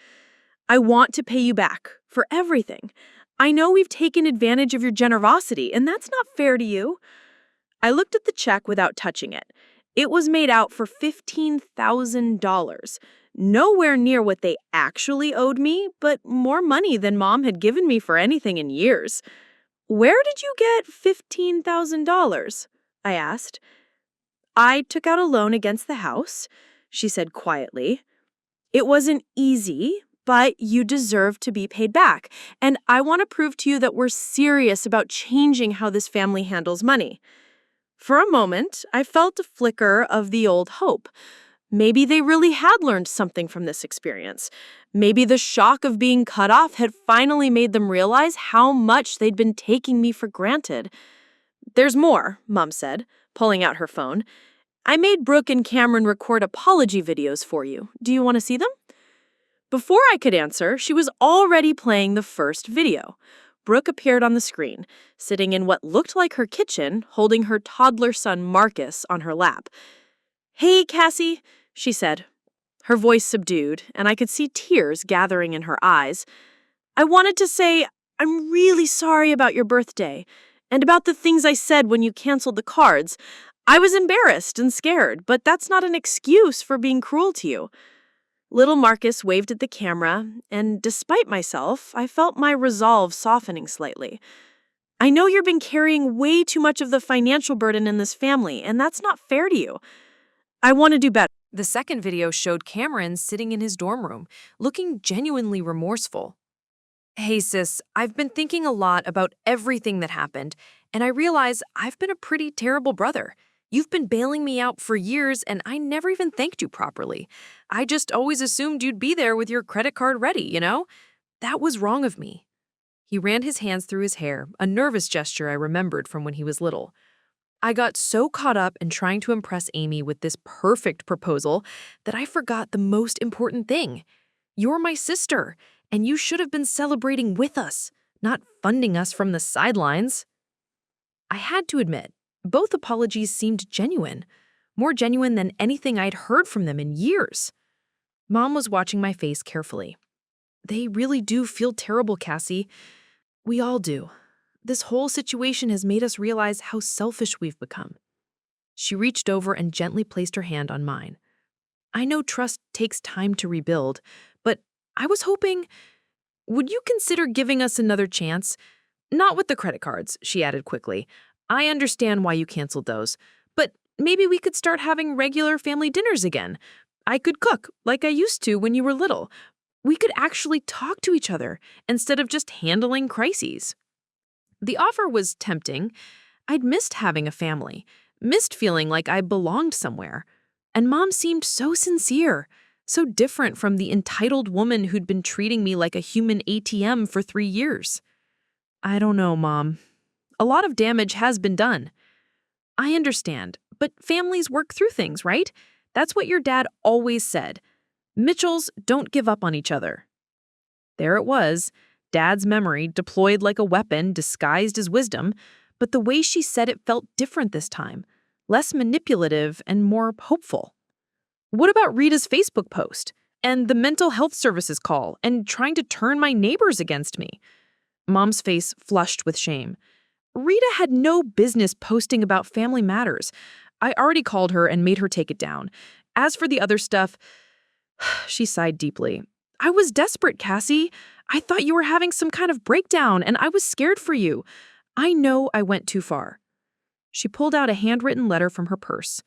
"I want to pay you back for everything. I know we've taken advantage of your generosity, and that's not fair to you." I looked at the check without touching it. It was made out for $15,000. Nowhere near what they actually owed me, but more money than Mom had given me for anything in years. "Where did you get $15,000? I asked. "I took out a loan against the house," she said quietly. "It wasn't easy, but you deserve to be paid back. And I want to prove to you that we're serious about changing how this family handles money." For a moment, I felt a flicker of the old hope. Maybe they really had learned something from this experience. Maybe the shock of being cut off had finally made them realize how much they'd been taking me for granted. "There's more," Mom said, pulling out her phone. "I made Brooke and Cameron record apology videos for you. Do you want to see them?" Before I could answer, she was already playing the first video. Brooke appeared on the screen, sitting in what looked like her kitchen, holding her toddler son Marcus on her lap. "Hey, Cassie," she said, her voice subdued, and I could see tears gathering in her eyes. "I wanted to say I'm really sorry about your birthday, and about the things I said when you canceled the cards. I was embarrassed and scared, but that's not an excuse for being cruel to you." Little Marcus waved at the camera, and despite myself, I felt my resolve softening slightly. "I know you've been carrying way too much of the financial burden in this family, and that's not fair to you. I want to do better." The second video showed Cameron sitting in his dorm room, looking genuinely remorseful. "Hey sis, I've been thinking a lot about everything that happened, and I realize I've been a pretty terrible brother. You've been bailing me out for years, and I never even thanked you properly. I just always assumed you'd be there with your credit card ready, you know? That was wrong of me." He ran his hands through his hair, a nervous gesture I remembered from when he was little. "I got so caught up in trying to impress Amy with this perfect proposal that I forgot the most important thing. You're my sister, and you should have been celebrating with us, not funding us from the sidelines." I had to admit, both apologies seemed genuine, more genuine than anything I'd heard from them in years. Mom was watching my face carefully. "They really do feel terrible, Cassie. We all do. This whole situation has made us realize how selfish we've become." She reached over and gently placed her hand on mine. "I know trust takes time to rebuild, but I was hoping, would you consider giving us another chance? Not with the credit cards," she added quickly. "I understand why you canceled those, but Maybe we could start having regular family dinners again. I could cook like I used to when you were little. We could actually talk to each other instead of just handling crises. The offer was tempting. I'd missed having a family, missed feeling like I belonged somewhere. And Mom seemed so sincere, so different from the entitled woman who'd been treating me like a human ATM for 3 years. I don't know, Mom. A lot of damage has been done. I understand, but families work through things, right? That's what your dad always said. Mitchells don't give up on each other. There it was, Dad's memory deployed like a weapon disguised as wisdom, but the way she said it felt different this time, less manipulative and more hopeful. What about Rita's Facebook post and the mental health services call and trying to turn my neighbors against me? Mom's face flushed with shame. Rita had no business posting about family matters. I already called her and made her take it down. As for the other stuff, she sighed deeply. I was desperate, Cassie. I thought you were having some kind of breakdown, and I was scared for you. I know I went too far. She pulled out a handwritten letter from her purse.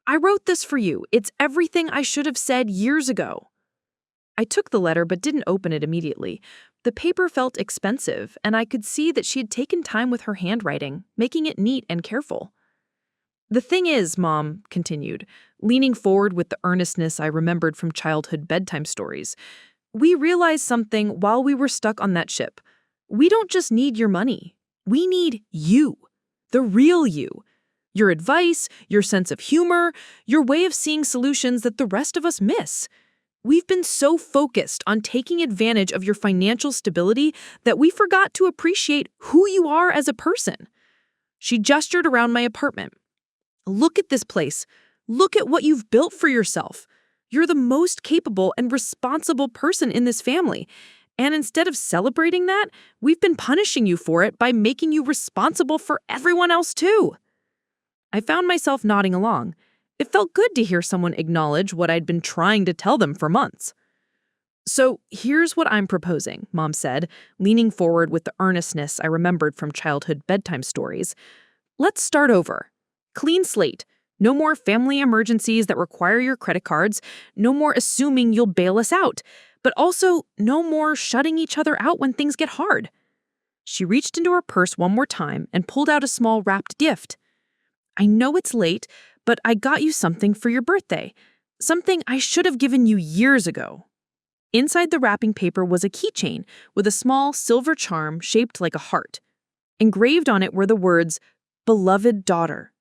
I wrote this for you. It's everything I should have said years ago. I took the letter but didn't open it immediately. The paper felt expensive, and I could see that she had taken time with her handwriting, making it neat and careful. The thing is, Mom continued, leaning forward with the earnestness I remembered from childhood bedtime stories, we realized something while we were stuck on that ship. We don't just need your money. We need you, the real you. Your advice, your sense of humor, your way of seeing solutions that the rest of us miss. We've been so focused on taking advantage of your financial stability that we forgot to appreciate who you are as a person. She gestured around my apartment. Look at this place. Look at what you've built for yourself. You're the most capable and responsible person in this family. And instead of celebrating that, we've been punishing you for it by making you responsible for everyone else too. I found myself nodding along. It felt good to hear someone acknowledge what I'd been trying to tell them for months. So here's what I'm proposing, Mom said, leaning forward with the earnestness I remembered from childhood bedtime stories. Let's start over. Clean slate. No more family emergencies that require your credit cards. No more assuming you'll bail us out. But also, no more shutting each other out when things get hard. She reached into her purse one more time and pulled out a small wrapped gift. I know it's late, but I got you something for your birthday. Something I should have given you years ago. Inside the wrapping paper was a keychain with a small silver charm shaped like a heart. Engraved on it were the words, "Beloved daughter."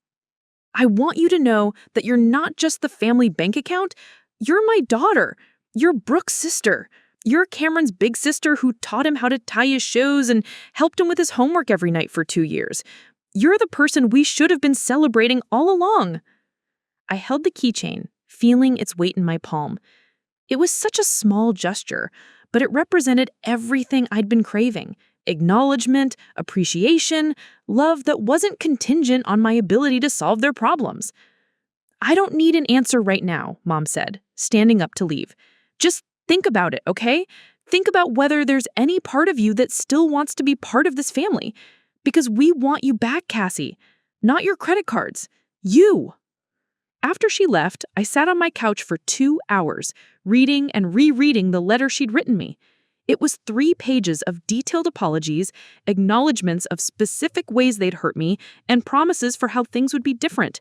I want you to know that you're not just the family bank account. You're my daughter. You're Brooke's sister. You're Cameron's big sister who taught him how to tie his shoes and helped him with his homework every night for 2 years. You're the person we should have been celebrating all along. I held the keychain, feeling its weight in my palm. It was such a small gesture, but it represented everything I'd been craving. Acknowledgement, appreciation, love that wasn't contingent on my ability to solve their problems. I don't need an answer right now, Mom said, standing up to leave. Just think about it, okay? Think about whether there's any part of you that still wants to be part of this family. Because we want you back, Cassie. Not your credit cards. You. After she left, I sat on my couch for 2 hours, reading and rereading the letter she'd written me. It was 3 pages of detailed apologies, acknowledgments of specific ways they'd hurt me, and promises for how things would be different.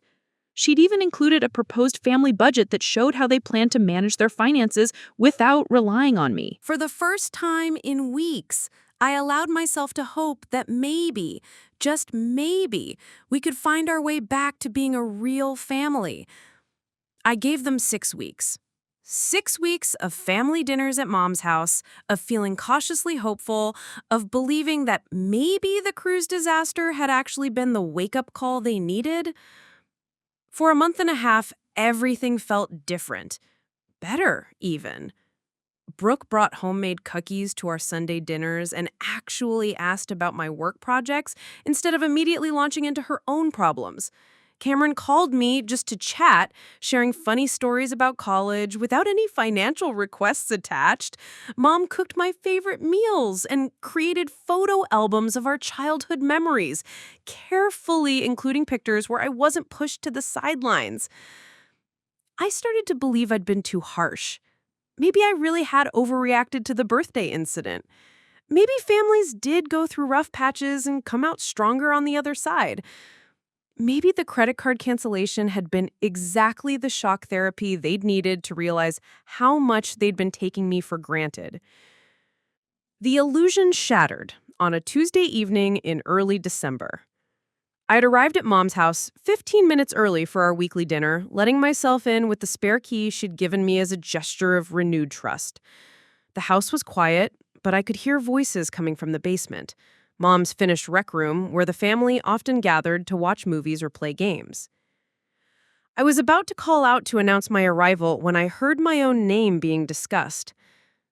She'd even included a proposed family budget that showed how they planned to manage their finances without relying on me. For the first time in weeks, I allowed myself to hope that maybe, just maybe, we could find our way back to being a real family. I gave them 6 weeks. 6 weeks of family dinners at Mom's house, of feeling cautiously hopeful, of believing that maybe the cruise disaster had actually been the wake-up call they needed. For a month and a half, everything felt different. Better, even. Brooke brought homemade cookies to our Sunday dinners and actually asked about my work projects instead of immediately launching into her own problems. Cameron called me just to chat, sharing funny stories about college without any financial requests attached. Mom cooked my favorite meals and created photo albums of our childhood memories, carefully including pictures where I wasn't pushed to the sidelines. I started to believe I'd been too harsh. Maybe I really had overreacted to the birthday incident. Maybe families did go through rough patches and come out stronger on the other side. Maybe the credit card cancellation had been exactly the shock therapy they'd needed to realize how much they'd been taking me for granted. The illusion shattered on a Tuesday evening in early December. I'd arrived at Mom's house 15 minutes early for our weekly dinner, letting myself in with the spare key she'd given me as a gesture of renewed trust. The house was quiet, but I could hear voices coming from the basement, Mom's finished rec room where the family often gathered to watch movies or play games. I was about to call out to announce my arrival when I heard my own name being discussed.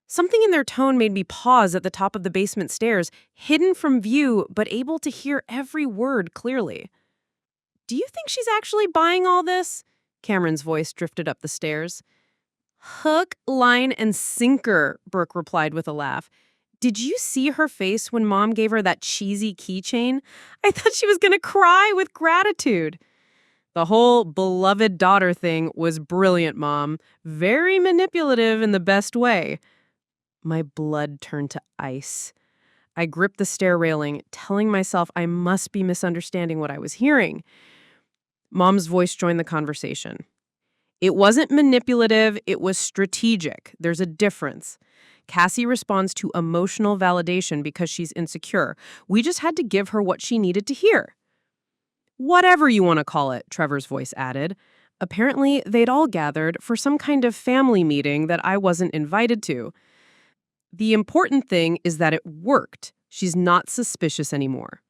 Something in their tone made me pause at the top of the basement stairs, hidden from view but able to hear every word clearly. "Do you think she's actually buying all this?" Cameron's voice drifted up the stairs. "Hook, line, and sinker," Brooke replied with a laugh. "Did you see her face when Mom gave her that cheesy keychain? I thought she was going to cry with gratitude." "The whole beloved daughter thing was brilliant, Mom. Very manipulative in the best way." My blood turned to ice. I gripped the stair railing, telling myself I must be misunderstanding what I was hearing. Mom's voice joined the conversation. "It wasn't manipulative, it was strategic. There's a difference. Cassie responds to emotional validation because she's insecure. We just had to give her what she needed to hear." "Whatever you want to call it," Trevor's voice added. Apparently, they'd all gathered for some kind of family meeting that I wasn't invited to. "The important thing is that it worked. She's not suspicious anymore."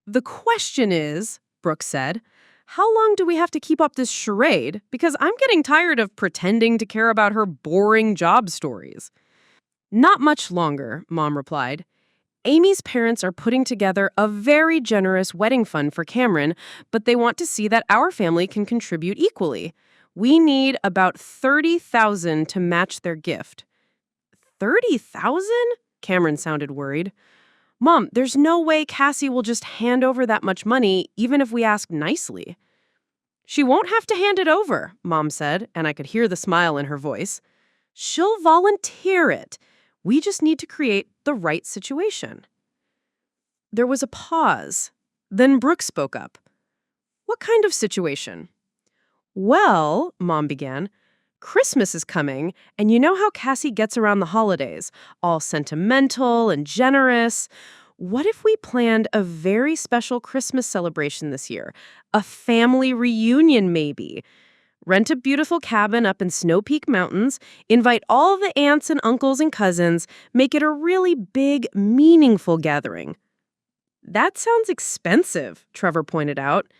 "The question is," Brooke said, "how long do we have to keep up this charade? Because I'm getting tired of pretending to care about her boring job stories." "Not much longer," Mom replied. "Amy's parents are putting together a very generous wedding fund for Cameron, but they want to see that our family can contribute equally. We need about $30,000 to match their gift." $30,000? Cameron sounded worried. "Mom, there's no way Cassie will just hand over that much money, even if we ask nicely." "She won't have to hand it over," Mom said, and I could hear the smile in her voice. "She'll volunteer it. We just need to create the right situation." There was a pause. Then Brooke spoke up. "What kind of situation?" "Well," Mom began, "Christmas is coming, and you know how Cassie gets around the holidays, all sentimental and generous. What if we planned a very special Christmas celebration this year? A family reunion, maybe. Rent a beautiful cabin up in Snow Peak Mountains, invite all the aunts and uncles and cousins, make it a really big, meaningful gathering." "That sounds expensive," Trevor pointed out.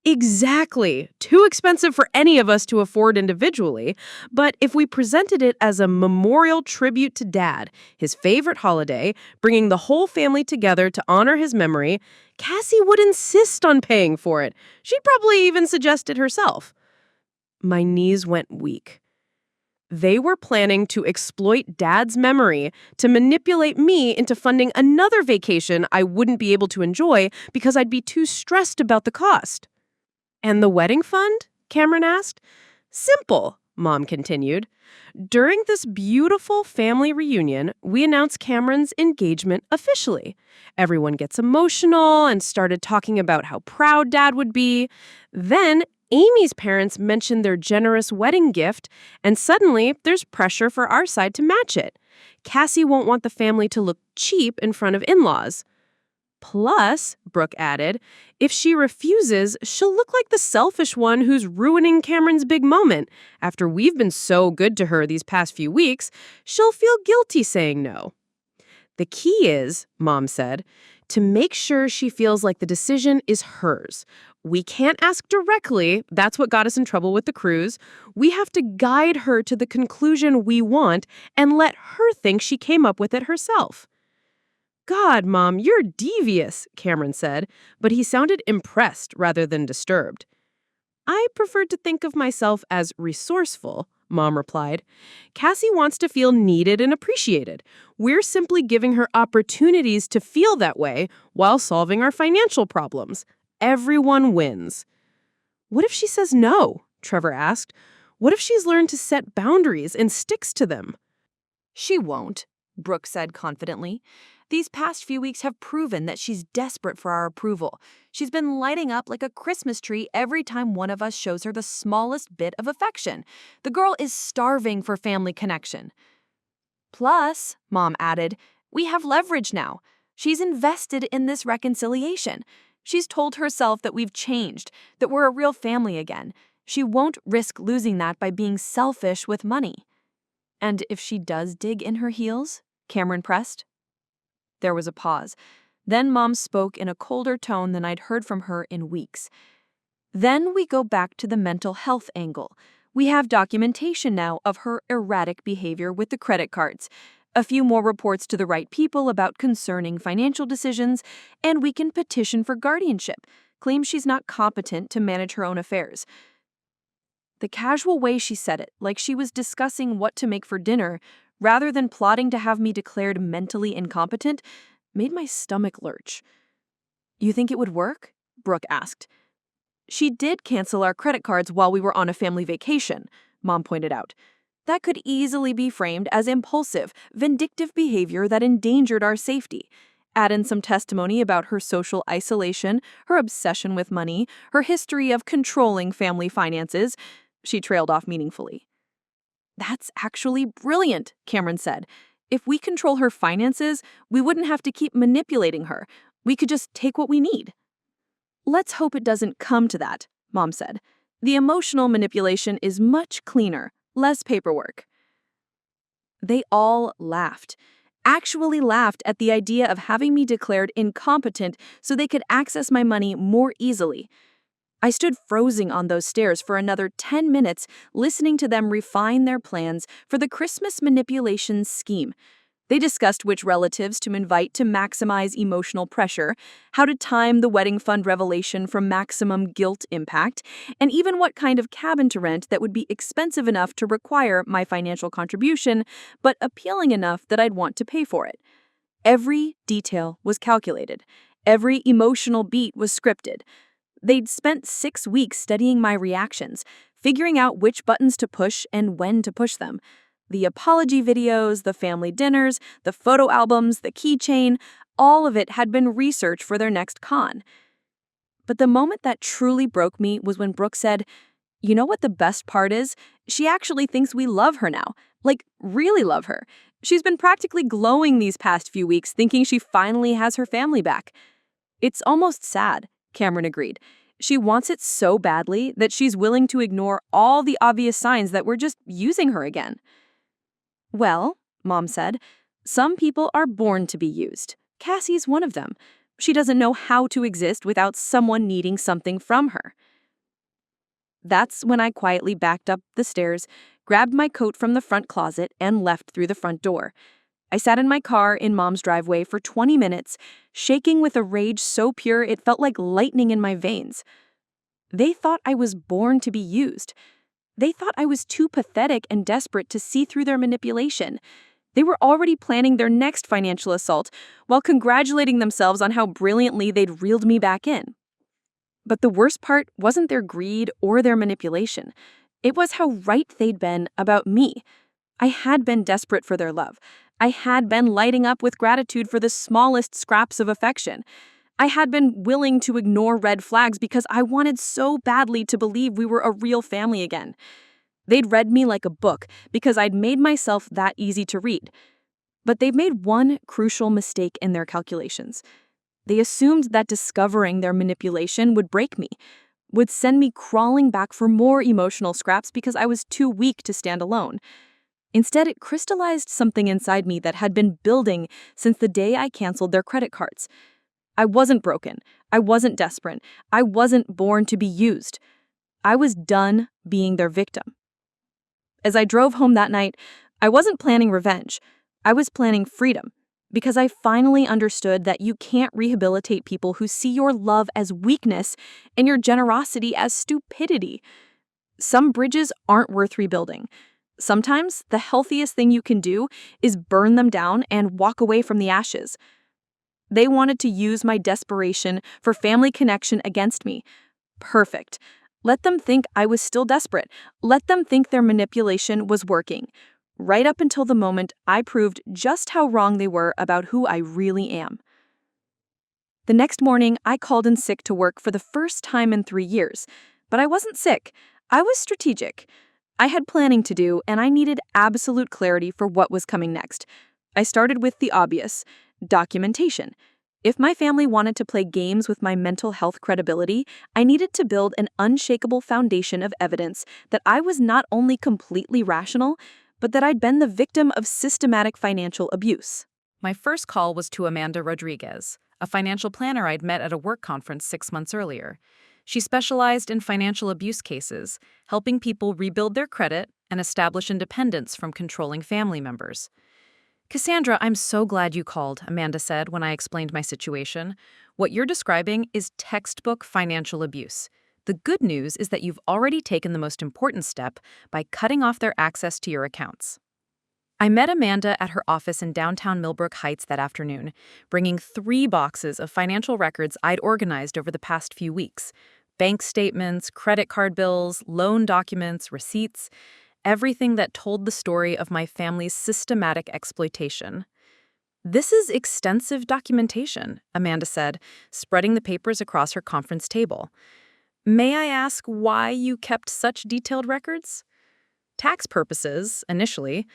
"Exactly. Too expensive for any of us to afford individually. But if we presented it as a memorial tribute to Dad, his favorite holiday, bringing the whole family together to honor his memory, Cassie would insist on paying for it. She'd probably even suggest it herself." My knees went weak. They were planning to exploit Dad's memory to manipulate me into funding another vacation I wouldn't be able to enjoy because I'd be too stressed about the cost. "And the wedding fund?" Cameron asked. "Simple," Mom continued. "During this beautiful family reunion, we announced Cameron's engagement officially. Everyone gets emotional and started talking about how proud Dad would be. Then Amy's parents mentioned their generous wedding gift, and suddenly there's pressure for our side to match it. Cassie won't want the family to look cheap in front of in-laws. Plus," Brooke added, "if she refuses, she'll look like the selfish one who's ruining Cameron's big moment. After we've been so good to her these past few weeks, she'll feel guilty saying no. The key is," Mom said, "to make sure she feels like the decision is hers. We can't ask directly. That's what got us in trouble with the cruise. We have to guide her to the conclusion we want and let her think she came up with it herself." God, Mom, you're devious, Cameron said, but he sounded impressed rather than disturbed. I preferred to think of myself as resourceful, Mom replied. Cassie wants to feel needed and appreciated. We're simply giving her opportunities to feel that way while solving our financial problems. Everyone wins. What if she says no? Trevor asked. What if she's learned to set boundaries and sticks to them? She won't, Brooke said confidently. These past few weeks have proven that she's desperate for our approval. She's been lighting up like a Christmas tree every time one of us shows her the smallest bit of affection. The girl is starving for family connection. Plus, Mom added, we have leverage now. She's invested in this reconciliation. She's told herself that we've changed, that we're a real family again. She won't risk losing that by being selfish with money. And if she does dig in her heels? Cameron pressed. There was a pause. Then Mom spoke in a colder tone than I'd heard from her in weeks. Then we go back to the mental health angle. We have documentation now of her erratic behavior with the credit cards, a few more reports to the right people about concerning financial decisions, and we can petition for guardianship, claim she's not competent to manage her own affairs. The casual way she said it, like she was discussing what to make for dinner, rather than plotting to have me declared mentally incompetent, made my stomach lurch. You think it would work? Brooke asked. She did cancel our credit cards while we were on a family vacation, Mom pointed out. That could easily be framed as impulsive, vindictive behavior that endangered our safety. Add in some testimony about her social isolation, her obsession with money, her history of controlling family finances. She trailed off meaningfully. That's actually brilliant, Cameron said. If we control her finances, we wouldn't have to keep manipulating her. We could just take what we need. Let's hope it doesn't come to that, Mom said. The emotional manipulation is much cleaner, less paperwork. They all laughed. Actually laughed at the idea of having me declared incompetent so they could access my money more easily. I stood frozen on those stairs for another 10 minutes, listening to them refine their plans for the Christmas manipulation scheme. They discussed which relatives to invite to maximize emotional pressure, how to time the wedding fund revelation for maximum guilt impact, and even what kind of cabin to rent that would be expensive enough to require my financial contribution, but appealing enough that I'd want to pay for it. Every detail was calculated. Every emotional beat was scripted. They'd spent 6 weeks studying my reactions, figuring out which buttons to push and when to push them. The apology videos, the family dinners, the photo albums, the keychain, all of it had been research for their next con. But the moment that truly broke me was when Brooke said, "You know what the best part is? She actually thinks we love her now. Like, really love her. She's been practically glowing these past few weeks, thinking she finally has her family back." It's almost sad, Cameron agreed. She wants it so badly that she's willing to ignore all the obvious signs that we're just using her again. Well, Mom said, some people are born to be used. Cassie's one of them. She doesn't know how to exist without someone needing something from her. That's when I quietly backed up the stairs, grabbed my coat from the front closet, and left through the front door. I sat in my car in Mom's driveway for 20 minutes, shaking with a rage so pure it felt like lightning in my veins. They thought I was born to be used. They thought I was too pathetic and desperate to see through their manipulation. They were already planning their next financial assault while congratulating themselves on how brilliantly they'd reeled me back in. But the worst part wasn't their greed or their manipulation. It was how right they'd been about me. I had been desperate for their love. I had been lighting up with gratitude for the smallest scraps of affection. I had been willing to ignore red flags because I wanted so badly to believe we were a real family again. They'd read me like a book because I'd made myself that easy to read. But they've made one crucial mistake in their calculations. They assumed that discovering their manipulation would break me, would send me crawling back for more emotional scraps because I was too weak to stand alone. Instead, it crystallized something inside me that had been building since the day I canceled their credit cards. I wasn't broken. I wasn't desperate. I wasn't born to be used. I was done being their victim. As I drove home that night, I wasn't planning revenge. I was planning freedom. because I finally understood that you can't rehabilitate people who see your love as weakness and your generosity as stupidity. Some bridges aren't worth rebuilding. Sometimes the healthiest thing you can do is burn them down and walk away from the ashes. They wanted to use my desperation for family connection against me. Perfect. Let them think I was still desperate. Let them think their manipulation was working. Right up until the moment I proved just how wrong they were about who I really am. The next morning, I called in sick to work for the first time in 3 years. But I wasn't sick. I was strategic. I had planning to do, and I needed absolute clarity for what was coming next. I started with the obvious: documentation. If my family wanted to play games with my mental health credibility, I needed to build an unshakable foundation of evidence that I was not only completely rational, but that I'd been the victim of systematic financial abuse. My first call was to Amanda Rodriguez, a financial planner I'd met at a work conference 6 months earlier. She specialized in financial abuse cases, helping people rebuild their credit and establish independence from controlling family members. "Cassandra, I'm so glad you called," Amanda said when I explained my situation. "What you're describing is textbook financial abuse. The good news is that you've already taken the most important step by cutting off their access to your accounts." I met Amanda at her office in downtown Millbrook Heights that afternoon, bringing 3 boxes of financial records I'd organized over the past few weeks: bank statements, credit card bills, loan documents, receipts, everything that told the story of my family's systematic exploitation. "This is extensive documentation," Amanda said, spreading the papers across her conference table. "May I ask why you kept such detailed records?" "Tax purposes, initially,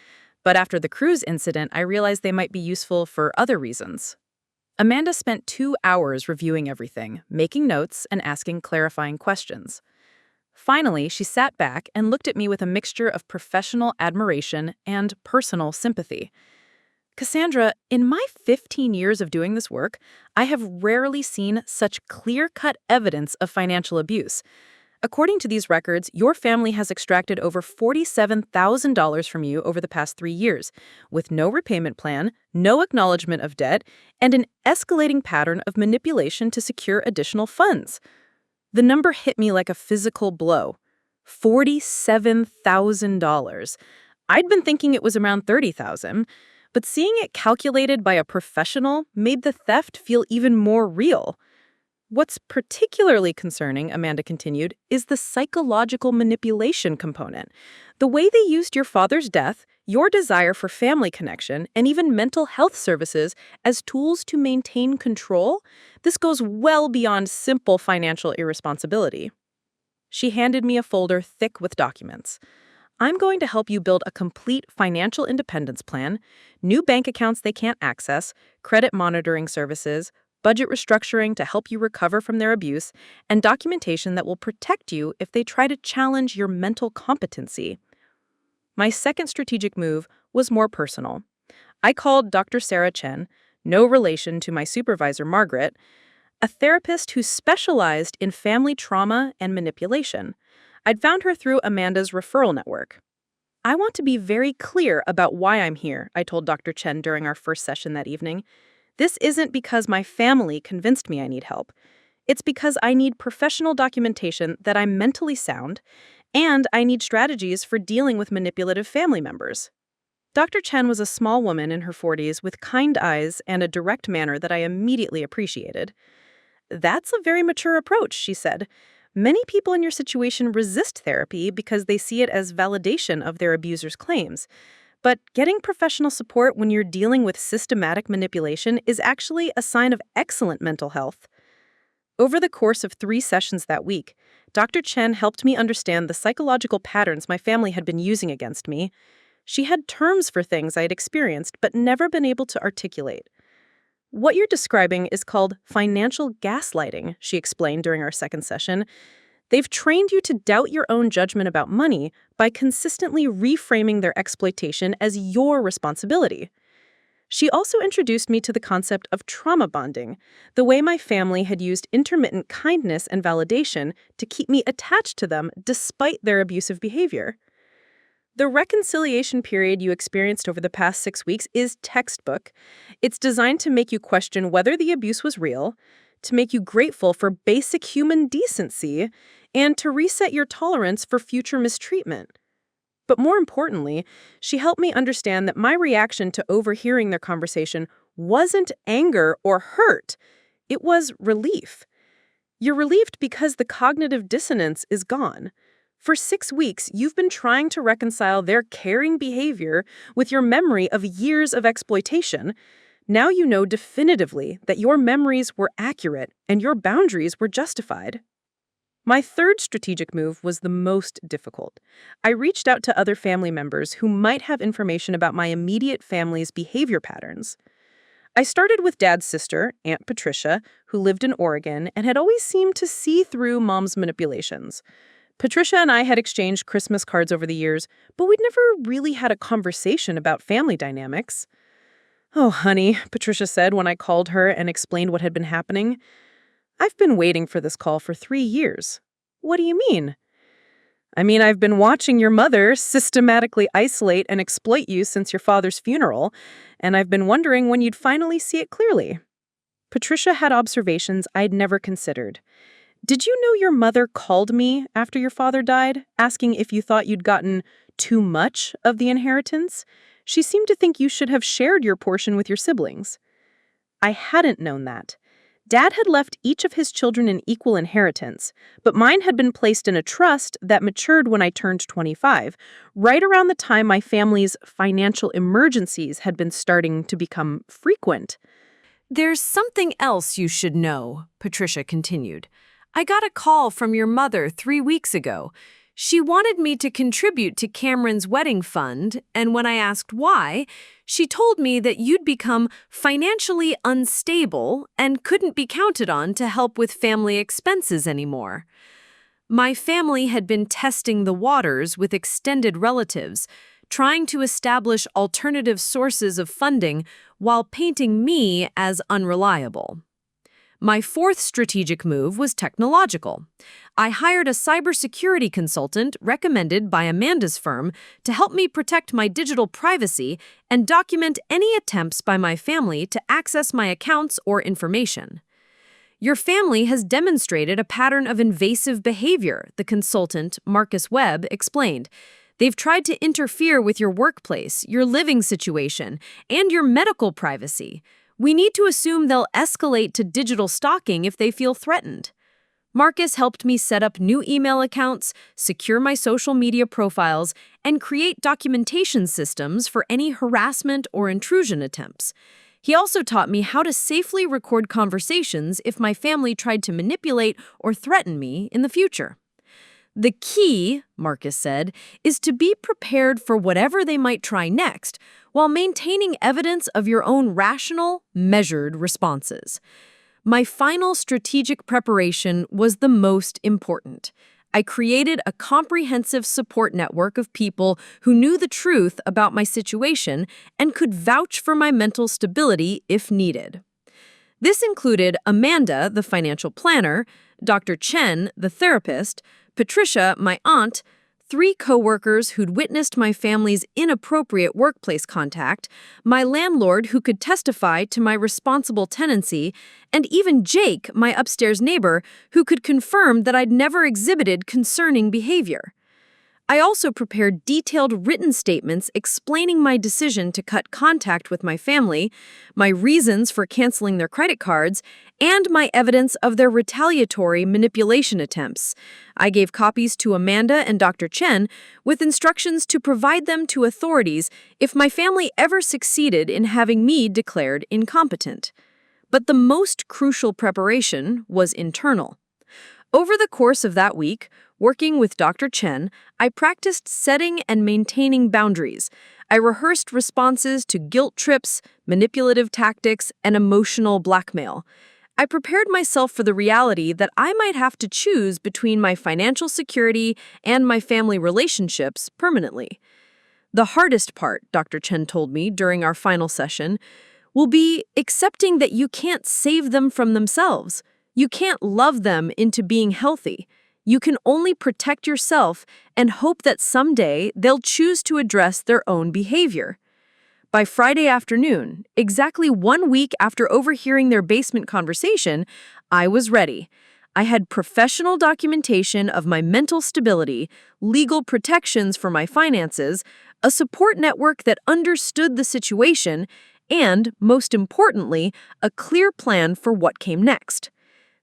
but after the cruise incident, I realized they might be useful for other reasons." Amanda spent 2 hours reviewing everything, making notes and asking clarifying questions. Finally, she sat back and looked at me with a mixture of professional admiration and personal sympathy. "Cassandra, in my 15 years of doing this work, I have rarely seen such clear-cut evidence of financial abuse. According to these records, your family has extracted over $47,000 from you over the past 3 years, with no repayment plan, no acknowledgement of debt, and an escalating pattern of manipulation to secure additional funds." The number hit me like a physical blow. $47,000. I'd been thinking it was around $30,000, but seeing it calculated by a professional made the theft feel even more real. "What's particularly concerning," Amanda continued, "is the psychological manipulation component. The way they used your father's death, your desire for family connection, and even mental health services as tools to maintain control, this goes well beyond simple financial irresponsibility." She handed me a folder thick with documents. "I'm going to help you build a complete financial independence plan, new bank accounts they can't access, credit monitoring services, budget restructuring to help you recover from their abuse, and documentation that will protect you if they try to challenge your mental competency." My second strategic move was more personal. I called Dr. Sarah Chen, no relation to my supervisor Margaret, a therapist who specialized in family trauma and manipulation. I'd found her through Amanda's referral network. "I want to be very clear about why I'm here," I told Dr. Chen during our first session that evening. "This isn't because my family convinced me I need help. It's because I need professional documentation that I'm mentally sound, and I need strategies for dealing with manipulative family members." Dr. Chen was a small woman in her 40s with kind eyes and a direct manner that I immediately appreciated. "That's a very mature approach," she said. "Many people in your situation resist therapy because they see it as validation of their abuser's claims. But getting professional support when you're dealing with systematic manipulation is actually a sign of excellent mental health." Over the course of 3 sessions that week, Dr. Chen helped me understand the psychological patterns my family had been using against me. She had terms for things I had experienced but never been able to articulate. "What you're describing is called financial gaslighting," she explained during our second session. "They've trained you to doubt your own judgment about money by consistently reframing their exploitation as your responsibility." She also introduced me to the concept of trauma bonding, the way my family had used intermittent kindness and validation to keep me attached to them despite their abusive behavior. The reconciliation period you experienced over the past 6 weeks is textbook. It's designed to make you question whether the abuse was real, to make you grateful for basic human decency, and to reset your tolerance for future mistreatment. But more importantly, she helped me understand that my reaction to overhearing their conversation wasn't anger or hurt. It was relief. You're relieved because the cognitive dissonance is gone. For 6 weeks, you've been trying to reconcile their caring behavior with your memory of years of exploitation. Now you know definitively that your memories were accurate and your boundaries were justified. My third strategic move was the most difficult. I reached out to other family members who might have information about my immediate family's behavior patterns. I started with Dad's sister, Aunt Patricia, who lived in Oregon and had always seemed to see through Mom's manipulations. Patricia and I had exchanged Christmas cards over the years, but we'd never really had a conversation about family dynamics. "Oh, honey," Patricia said when I called her and explained what had been happening. "I've been waiting for this call for 3 years. "What do you mean?" "I mean, I've been watching your mother systematically isolate and exploit you since your father's funeral, and I've been wondering when you'd finally see it clearly." Patricia had observations I'd never considered. "Did you know your mother called me after your father died, asking if you thought you'd gotten too much of the inheritance? She seemed to think you should have shared your portion with your siblings." I hadn't known that. Dad had left each of his children an equal inheritance, but mine had been placed in a trust that matured when I turned 25, right around the time my family's financial emergencies had been starting to become frequent. "There's something else you should know," Patricia continued. "I got a call from your mother 3 weeks ago. She wanted me to contribute to Cameron's wedding fund, and when I asked why, she told me that you'd become financially unstable and couldn't be counted on to help with family expenses anymore. My family had been testing the waters with extended relatives, trying to establish alternative sources of funding while painting me as unreliable. My fourth strategic move was technological. I hired a cybersecurity consultant recommended by Amanda's firm to help me protect my digital privacy and document any attempts by my family to access my accounts or information. Your family has demonstrated a pattern of invasive behavior, the consultant, Marcus Webb, explained. They've tried to interfere with your workplace, your living situation, and your medical privacy. We need to assume they'll escalate to digital stalking if they feel threatened. Marcus helped me set up new email accounts, secure my social media profiles, and create documentation systems for any harassment or intrusion attempts. He also taught me how to safely record conversations if my family tried to manipulate or threaten me in the future. The key, Marcus said, is to be prepared for whatever they might try next, while maintaining evidence of your own rational, measured responses. My final strategic preparation was the most important. I created a comprehensive support network of people who knew the truth about my situation and could vouch for my mental stability if needed. This included Amanda, the financial planner, Dr. Chen, the therapist, Patricia, my aunt, 3 coworkers who'd witnessed my family's inappropriate workplace contact, my landlord who could testify to my responsible tenancy, and even Jake, my upstairs neighbor, who could confirm that I'd never exhibited concerning behavior. I also prepared detailed written statements explaining my decision to cut contact with my family, my reasons for canceling their credit cards, and my evidence of their retaliatory manipulation attempts. I gave copies to Amanda and Dr. Chen with instructions to provide them to authorities if my family ever succeeded in having me declared incompetent. But the most crucial preparation was internal. Over the course of that week, working with Dr. Chen, I practiced setting and maintaining boundaries. I rehearsed responses to guilt trips, manipulative tactics, and emotional blackmail. I prepared myself for the reality that I might have to choose between my financial security and my family relationships permanently. The hardest part, Dr. Chen told me during our final session, will be accepting that you can't save them from themselves. You can't love them into being healthy. You can only protect yourself and hope that someday they'll choose to address their own behavior. By Friday afternoon, exactly 1 week after overhearing their basement conversation, I was ready. I had professional documentation of my mental stability, legal protections for my finances, a support network that understood the situation, and, most importantly, a clear plan for what came next.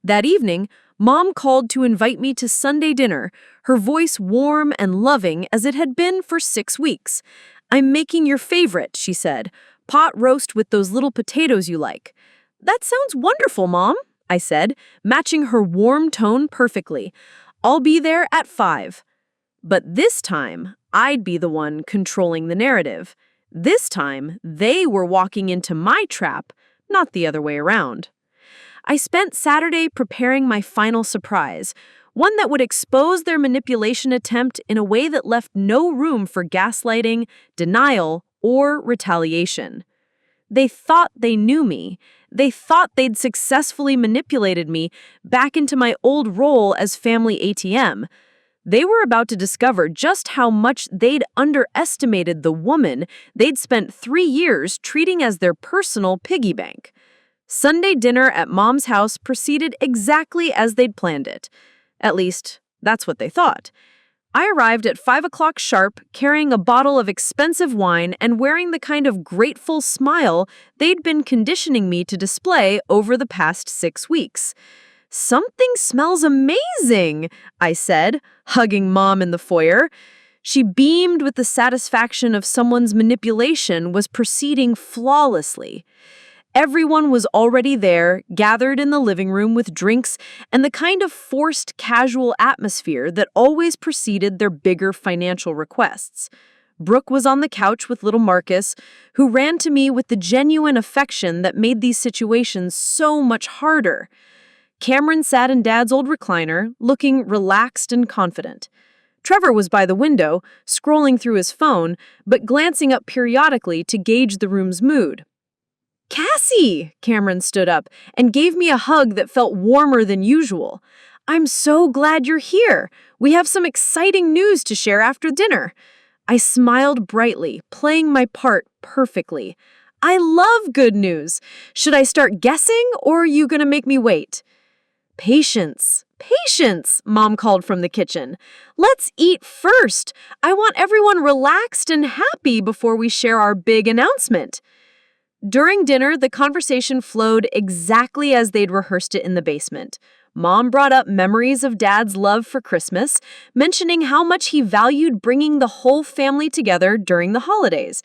That evening, Mom called to invite me to Sunday dinner, her voice warm and loving as it had been for 6 weeks. "I'm making your favorite," she said, "pot roast with those little potatoes you like." "That sounds wonderful, Mom," I said, matching her warm tone perfectly. "I'll be there at 5. But this time, I'd be the one controlling the narrative. This time, they were walking into my trap, not the other way around. I spent Saturday preparing my final surprise, one that would expose their manipulation attempt in a way that left no room for gaslighting, denial, or retaliation. They thought they knew me. They thought they'd successfully manipulated me back into my old role as family ATM. They were about to discover just how much they'd underestimated the woman they'd spent 3 years treating as their personal piggy bank. Sunday dinner at Mom's house proceeded exactly as they'd planned it. At least, that's what they thought. I arrived at 5 o'clock sharp, carrying a bottle of expensive wine and wearing the kind of grateful smile they'd been conditioning me to display over the past 6 weeks. "Something smells amazing," I said, hugging Mom in the foyer. She beamed with the satisfaction of someone's manipulation was proceeding flawlessly. Everyone was already there, gathered in the living room with drinks and the kind of forced casual atmosphere that always preceded their bigger financial requests. Brooke was on the couch with little Marcus, who ran to me with the genuine affection that made these situations so much harder. Cameron sat in Dad's old recliner, looking relaxed and confident. Trevor was by the window, scrolling through his phone, but glancing up periodically to gauge the room's mood. "Cassie!" Cameron stood up and gave me a hug that felt warmer than usual. "I'm so glad you're here. We have some exciting news to share after dinner." I smiled brightly, playing my part perfectly. "I love good news. Should I start guessing, or are you going to make me wait?" "Patience, patience," Mom called from the kitchen. "Let's eat first. I want everyone relaxed and happy before we share our big announcement." During dinner, the conversation flowed exactly as they'd rehearsed it in the basement. Mom brought up memories of Dad's love for Christmas, mentioning how much he valued bringing the whole family together during the holidays.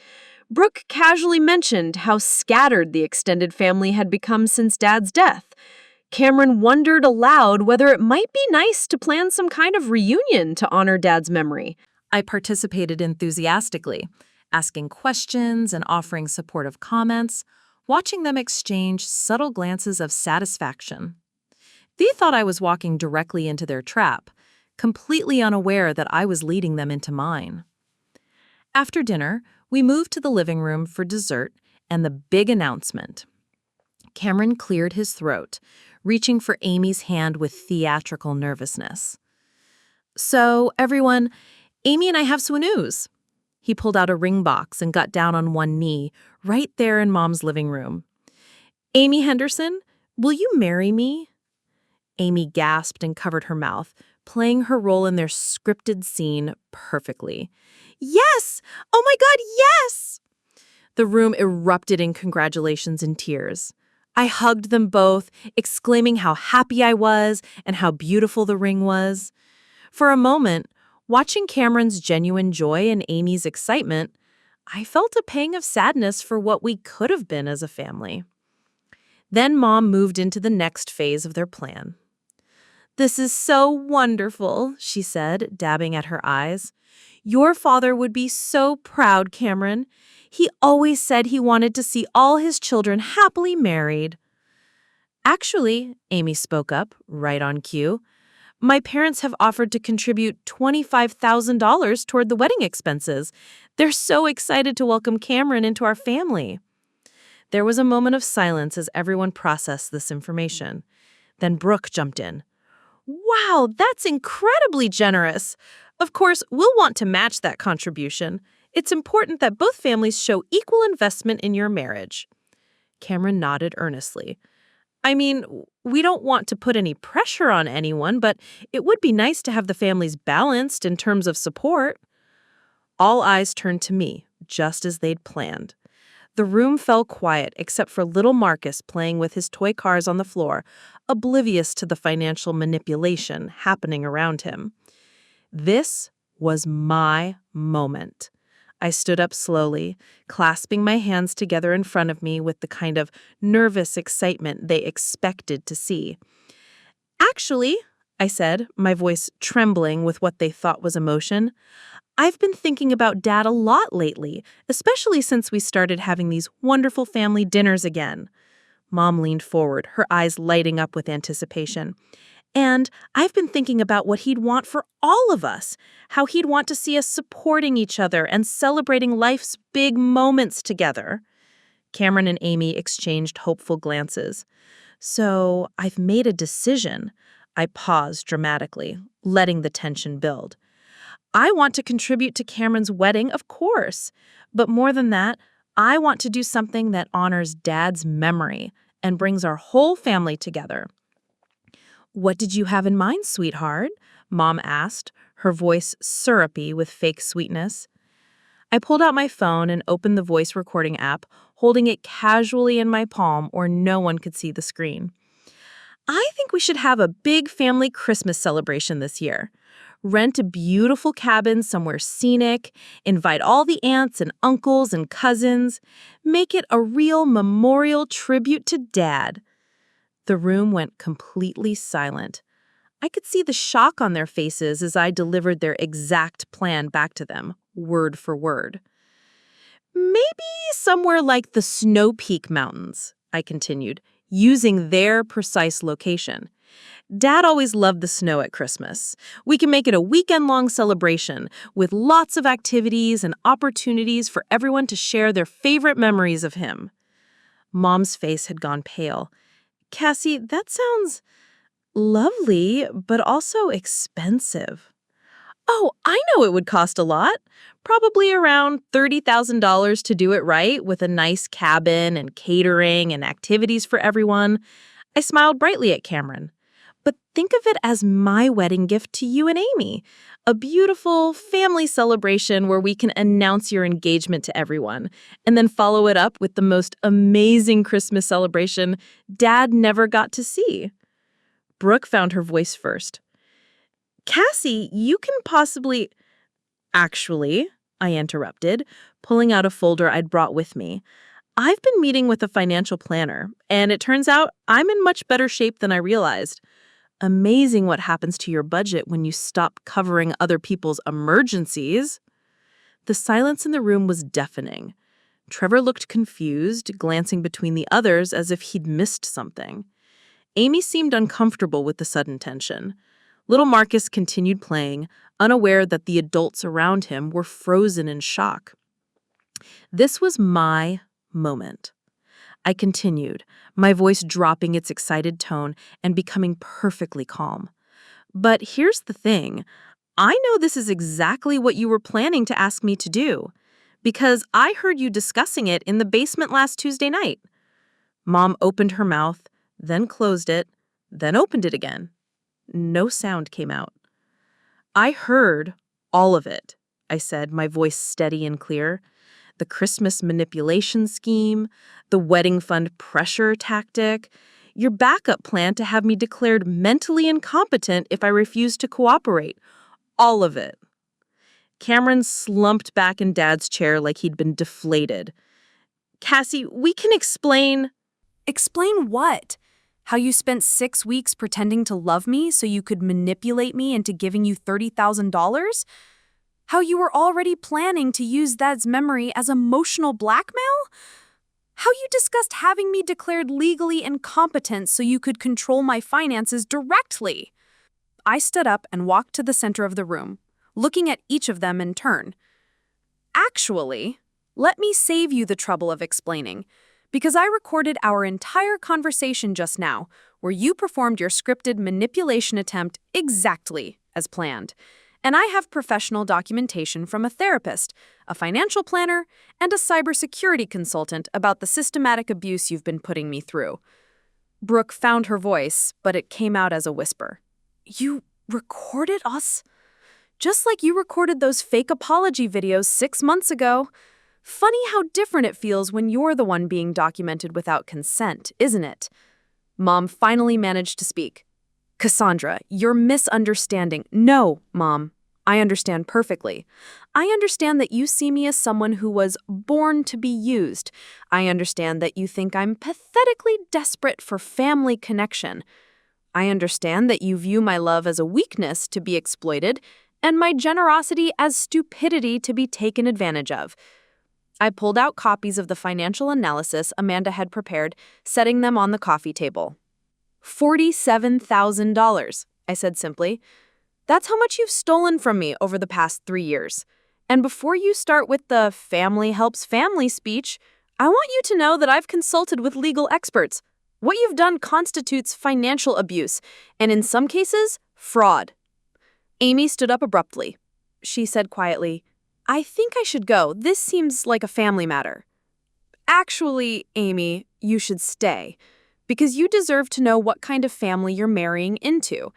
Brooke casually mentioned how scattered the extended family had become since Dad's death. Cameron wondered aloud whether it might be nice to plan some kind of reunion to honor Dad's memory. I participated enthusiastically, asking questions and offering supportive comments, watching them exchange subtle glances of satisfaction. They thought I was walking directly into their trap, completely unaware that I was leading them into mine. After dinner, we moved to the living room for dessert and the big announcement. Cameron cleared his throat, reaching for Amy's hand with theatrical nervousness. "So, everyone, Amy and I have some news." He pulled out a ring box and got down on one knee, right there in Mom's living room. "Amy Henderson, will you marry me?" Amy gasped and covered her mouth, playing her role in their scripted scene perfectly. "Yes! Oh my God, yes!" The room erupted in congratulations and tears. I hugged them both, exclaiming how happy I was and how beautiful the ring was. For a moment, watching Cameron's genuine joy and Amy's excitement, I felt a pang of sadness for what we could have been as a family. Then Mom moved into the next phase of their plan. "This is so wonderful," she said, dabbing at her eyes. "Your father would be so proud, Cameron. He always said he wanted to see all his children happily married." "Actually," Amy spoke up, right on cue, "my parents have offered to contribute $25,000 toward the wedding expenses. They're so excited to welcome Cameron into our family." There was a moment of silence as everyone processed this information. Then Brooke jumped in. Wow, that's incredibly generous. Of course, we'll want to match that contribution. It's important that both families show equal investment in your marriage. Cameron nodded earnestly. I mean, we don't want to put any pressure on anyone, but it would be nice to have the families balanced in terms of support. All eyes turned to me, just as they'd planned. The room fell quiet except for little Marcus playing with his toy cars on the floor, oblivious to the financial manipulation happening around him. This was my moment. I stood up slowly, clasping my hands together in front of me with the kind of nervous excitement they expected to see. Actually, I said, my voice trembling with what they thought was emotion, I've been thinking about Dad a lot lately, especially since we started having these wonderful family dinners again. Mom leaned forward, her eyes lighting up with anticipation. And I've been thinking about what he'd want for all of us, how he'd want to see us supporting each other and celebrating life's big moments together. Cameron and Amy exchanged hopeful glances. So I've made a decision. I paused dramatically, letting the tension build. I want to contribute to Cameron's wedding, of course. But more than that, I want to do something that honors Dad's memory and brings our whole family together. What did you have in mind, sweetheart? Mom asked, her voice syrupy with fake sweetness. I pulled out my phone and opened the voice recording app, holding it casually in my palm where no one could see the screen. I think we should have a big family Christmas celebration this year. Rent a beautiful cabin somewhere scenic, invite all the aunts and uncles and cousins, make it a real memorial tribute to Dad. The room went completely silent. I could see the shock on their faces as I delivered their exact plan back to them, word for word. Maybe somewhere like the Snow Peak Mountains, I continued, using their precise location. Dad always loved the snow at Christmas. We can make it a weekend-long celebration with lots of activities and opportunities for everyone to share their favorite memories of him. Mom's face had gone pale. Cassie, that sounds lovely, but also expensive. Oh, I know it would cost a lot. Probably around $30,000 to do it right, with a nice cabin and catering and activities for everyone. I smiled brightly at Cameron. But think of it as my wedding gift to you and Amy. A beautiful family celebration where we can announce your engagement to everyone, and then follow it up with the most amazing Christmas celebration Dad never got to see. Brooke found her voice first. Cassie, you can possibly... Actually, I interrupted, pulling out a folder I'd brought with me. I've been meeting with a financial planner, and it turns out I'm in much better shape than I realized. Amazing what happens to your budget when you stop covering other people's emergencies. The silence in the room was deafening. Trevor looked confused, glancing between the others as if he'd missed something. Amy seemed uncomfortable with the sudden tension. Little Marcus continued playing, unaware that the adults around him were frozen in shock. This was my moment. I continued, my voice dropping its excited tone and becoming perfectly calm. But here's the thing. I know this is exactly what you were planning to ask me to do, because I heard you discussing it in the basement last Tuesday night. Mom opened her mouth, then closed it, then opened it again. No sound came out. I heard all of it, I said, my voice steady and clear. The Christmas manipulation scheme, the wedding fund pressure tactic, your backup plan to have me declared mentally incompetent if I refused to cooperate. All of it. Cameron slumped back in Dad's chair like he'd been deflated. Cassie, we can explain... Explain what? How you spent 6 weeks pretending to love me so you could manipulate me into giving you $30,000? How you were already planning to use Dad's memory as emotional blackmail? How you discussed having me declared legally incompetent so you could control my finances directly? I stood up and walked to the center of the room, looking at each of them in turn. Actually, let me save you the trouble of explaining, because I recorded our entire conversation just now, where you performed your scripted manipulation attempt exactly as planned. And I have professional documentation from a therapist, a financial planner, and a cybersecurity consultant about the systematic abuse you've been putting me through. Brooke found her voice, but it came out as a whisper. You recorded us? Just like you recorded those fake apology videos 6 months ago. Funny how different it feels when you're the one being documented without consent, isn't it? Mom finally managed to speak. Cassandra, you're misunderstanding. No, Mom. I understand perfectly. I understand that you see me as someone who was born to be used. I understand that you think I'm pathetically desperate for family connection. I understand that you view my love as a weakness to be exploited and my generosity as stupidity to be taken advantage of. I pulled out copies of the financial analysis Amanda had prepared, setting them on the coffee table. $47,000, I said simply. That's how much you've stolen from me over the past 3 years. And before you start with the family helps family speech, I want you to know that I've consulted with legal experts. What you've done constitutes financial abuse, and in some cases, fraud. Amy stood up abruptly. She said quietly, I think I should go. This seems like a family matter. Actually, Amy, you should stay, because you deserve to know what kind of family you're marrying into.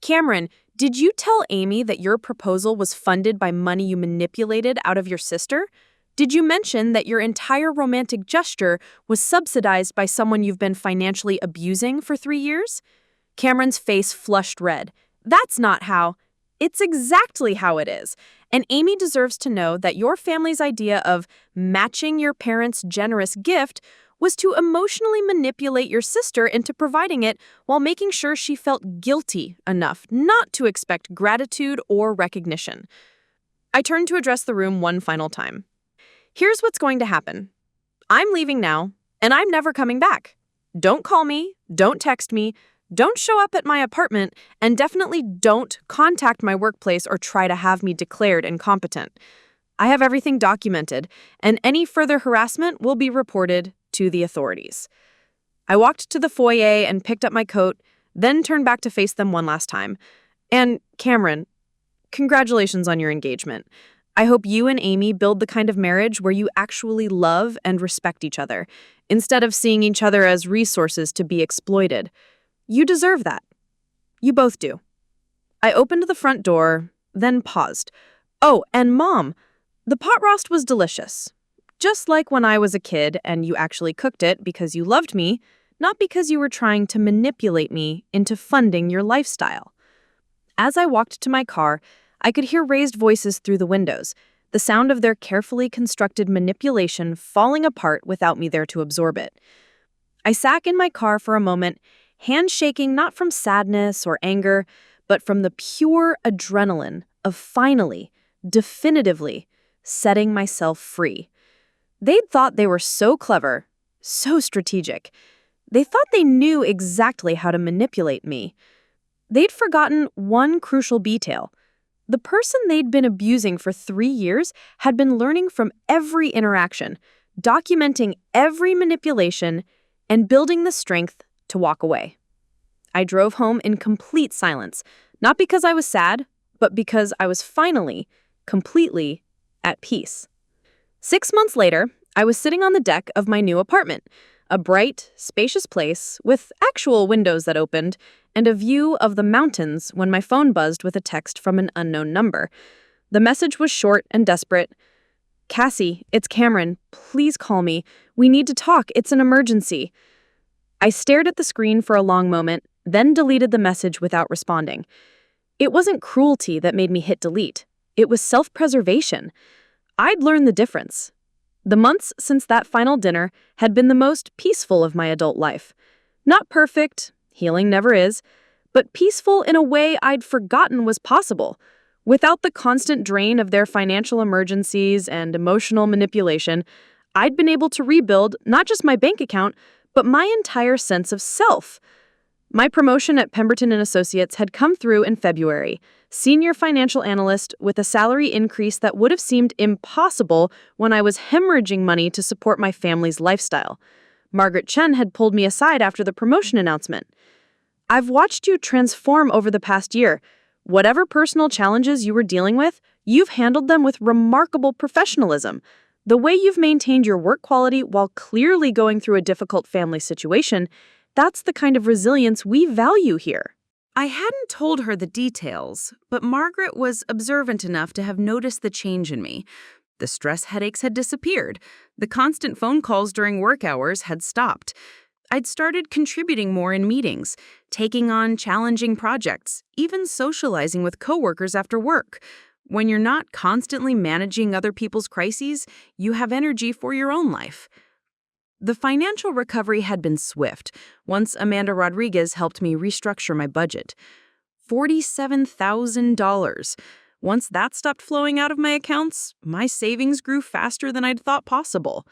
Cameron, did you tell Amy that your proposal was funded by money you manipulated out of your sister? Did you mention that your entire romantic gesture was subsidized by someone you've been financially abusing for 3 years? Cameron's face flushed red. That's not how. It's exactly how it is. And Amy deserves to know that your family's idea of matching your parents' generous gift was to emotionally manipulate your sister into providing it while making sure she felt guilty enough not to expect gratitude or recognition. I turned to address the room one final time. Here's what's going to happen. I'm leaving now, and I'm never coming back. Don't call me, don't text me, don't show up at my apartment, and definitely don't contact my workplace or try to have me declared incompetent. I have everything documented, and any further harassment will be reported to the authorities. I walked to the foyer and picked up my coat, then turned back to face them one last time. And Cameron, congratulations on your engagement. I hope you and Amy build the kind of marriage where you actually love and respect each other, instead of seeing each other as resources to be exploited. You deserve that. You both do. I opened the front door, then paused. Oh, and Mom, the pot roast was delicious. Just like when I was a kid and you actually cooked it because you loved me, not because you were trying to manipulate me into funding your lifestyle. As I walked to my car, I could hear raised voices through the windows, the sound of their carefully constructed manipulation falling apart without me there to absorb it. I sat in my car for a moment, hands shaking not from sadness or anger, but from the pure adrenaline of finally, definitively, setting myself free. They'd thought they were so clever, so strategic. They thought they knew exactly how to manipulate me. They'd forgotten one crucial detail. The person they'd been abusing for 3 years had been learning from every interaction, documenting every manipulation, and building the strength to walk away. I drove home in complete silence, not because I was sad, but because I was finally, completely at peace. 6 months later, I was sitting on the deck of my new apartment, a bright, spacious place with actual windows that opened and a view of the mountains when my phone buzzed with a text from an unknown number. The message was short and desperate. Cassie, it's Cameron. Please call me. We need to talk. It's an emergency. I stared at the screen for a long moment, then deleted the message without responding. It wasn't cruelty that made me hit delete. It was self-preservation. I'd learned the difference. The months since that final dinner had been the most peaceful of my adult life. Not perfect, healing never is, but peaceful in a way I'd forgotten was possible. Without the constant drain of their financial emergencies and emotional manipulation, I'd been able to rebuild not just my bank account, but my entire sense of self. My promotion at Pemberton & Associates had come through in February, senior financial analyst with a salary increase that would have seemed impossible when I was hemorrhaging money to support my family's lifestyle. Margaret Chen had pulled me aside after the promotion announcement. I've watched you transform over the past year. Whatever personal challenges you were dealing with, you've handled them with remarkable professionalism. The way you've maintained your work quality while clearly going through a difficult family situation, that's the kind of resilience we value here. I hadn't told her the details, but Margaret was observant enough to have noticed the change in me. The stress headaches had disappeared. The constant phone calls during work hours had stopped. I'd started contributing more in meetings, taking on challenging projects, even socializing with coworkers after work. When you're not constantly managing other people's crises, you have energy for your own life. The financial recovery had been swift once Amanda Rodriguez helped me restructure my budget. $47,000. Once that stopped flowing out of my accounts, my savings grew faster than I'd thought possible.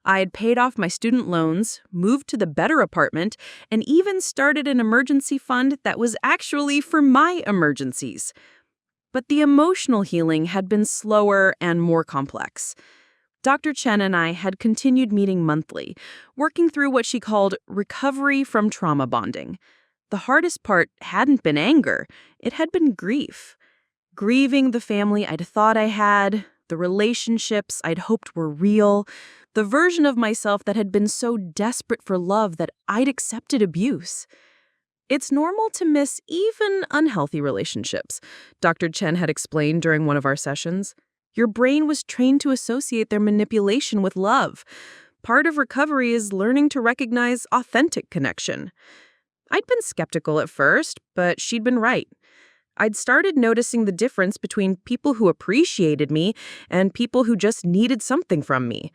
I had paid off my student loans, moved to the better apartment, and even started an emergency fund that was actually for my emergencies. But the emotional healing had been slower and more complex. Dr. Chen and I had continued meeting monthly, working through what she called recovery from trauma bonding. The hardest part hadn't been anger, it had been grief. Grieving the family I'd thought I had, the relationships I'd hoped were real, the version of myself that had been so desperate for love that I'd accepted abuse. It's normal to miss even unhealthy relationships, Dr. Chen had explained during one of our sessions. Your brain was trained to associate their manipulation with love. Part of recovery is learning to recognize authentic connection. I'd been skeptical at first, but she'd been right. I'd started noticing the difference between people who appreciated me and people who just needed something from me.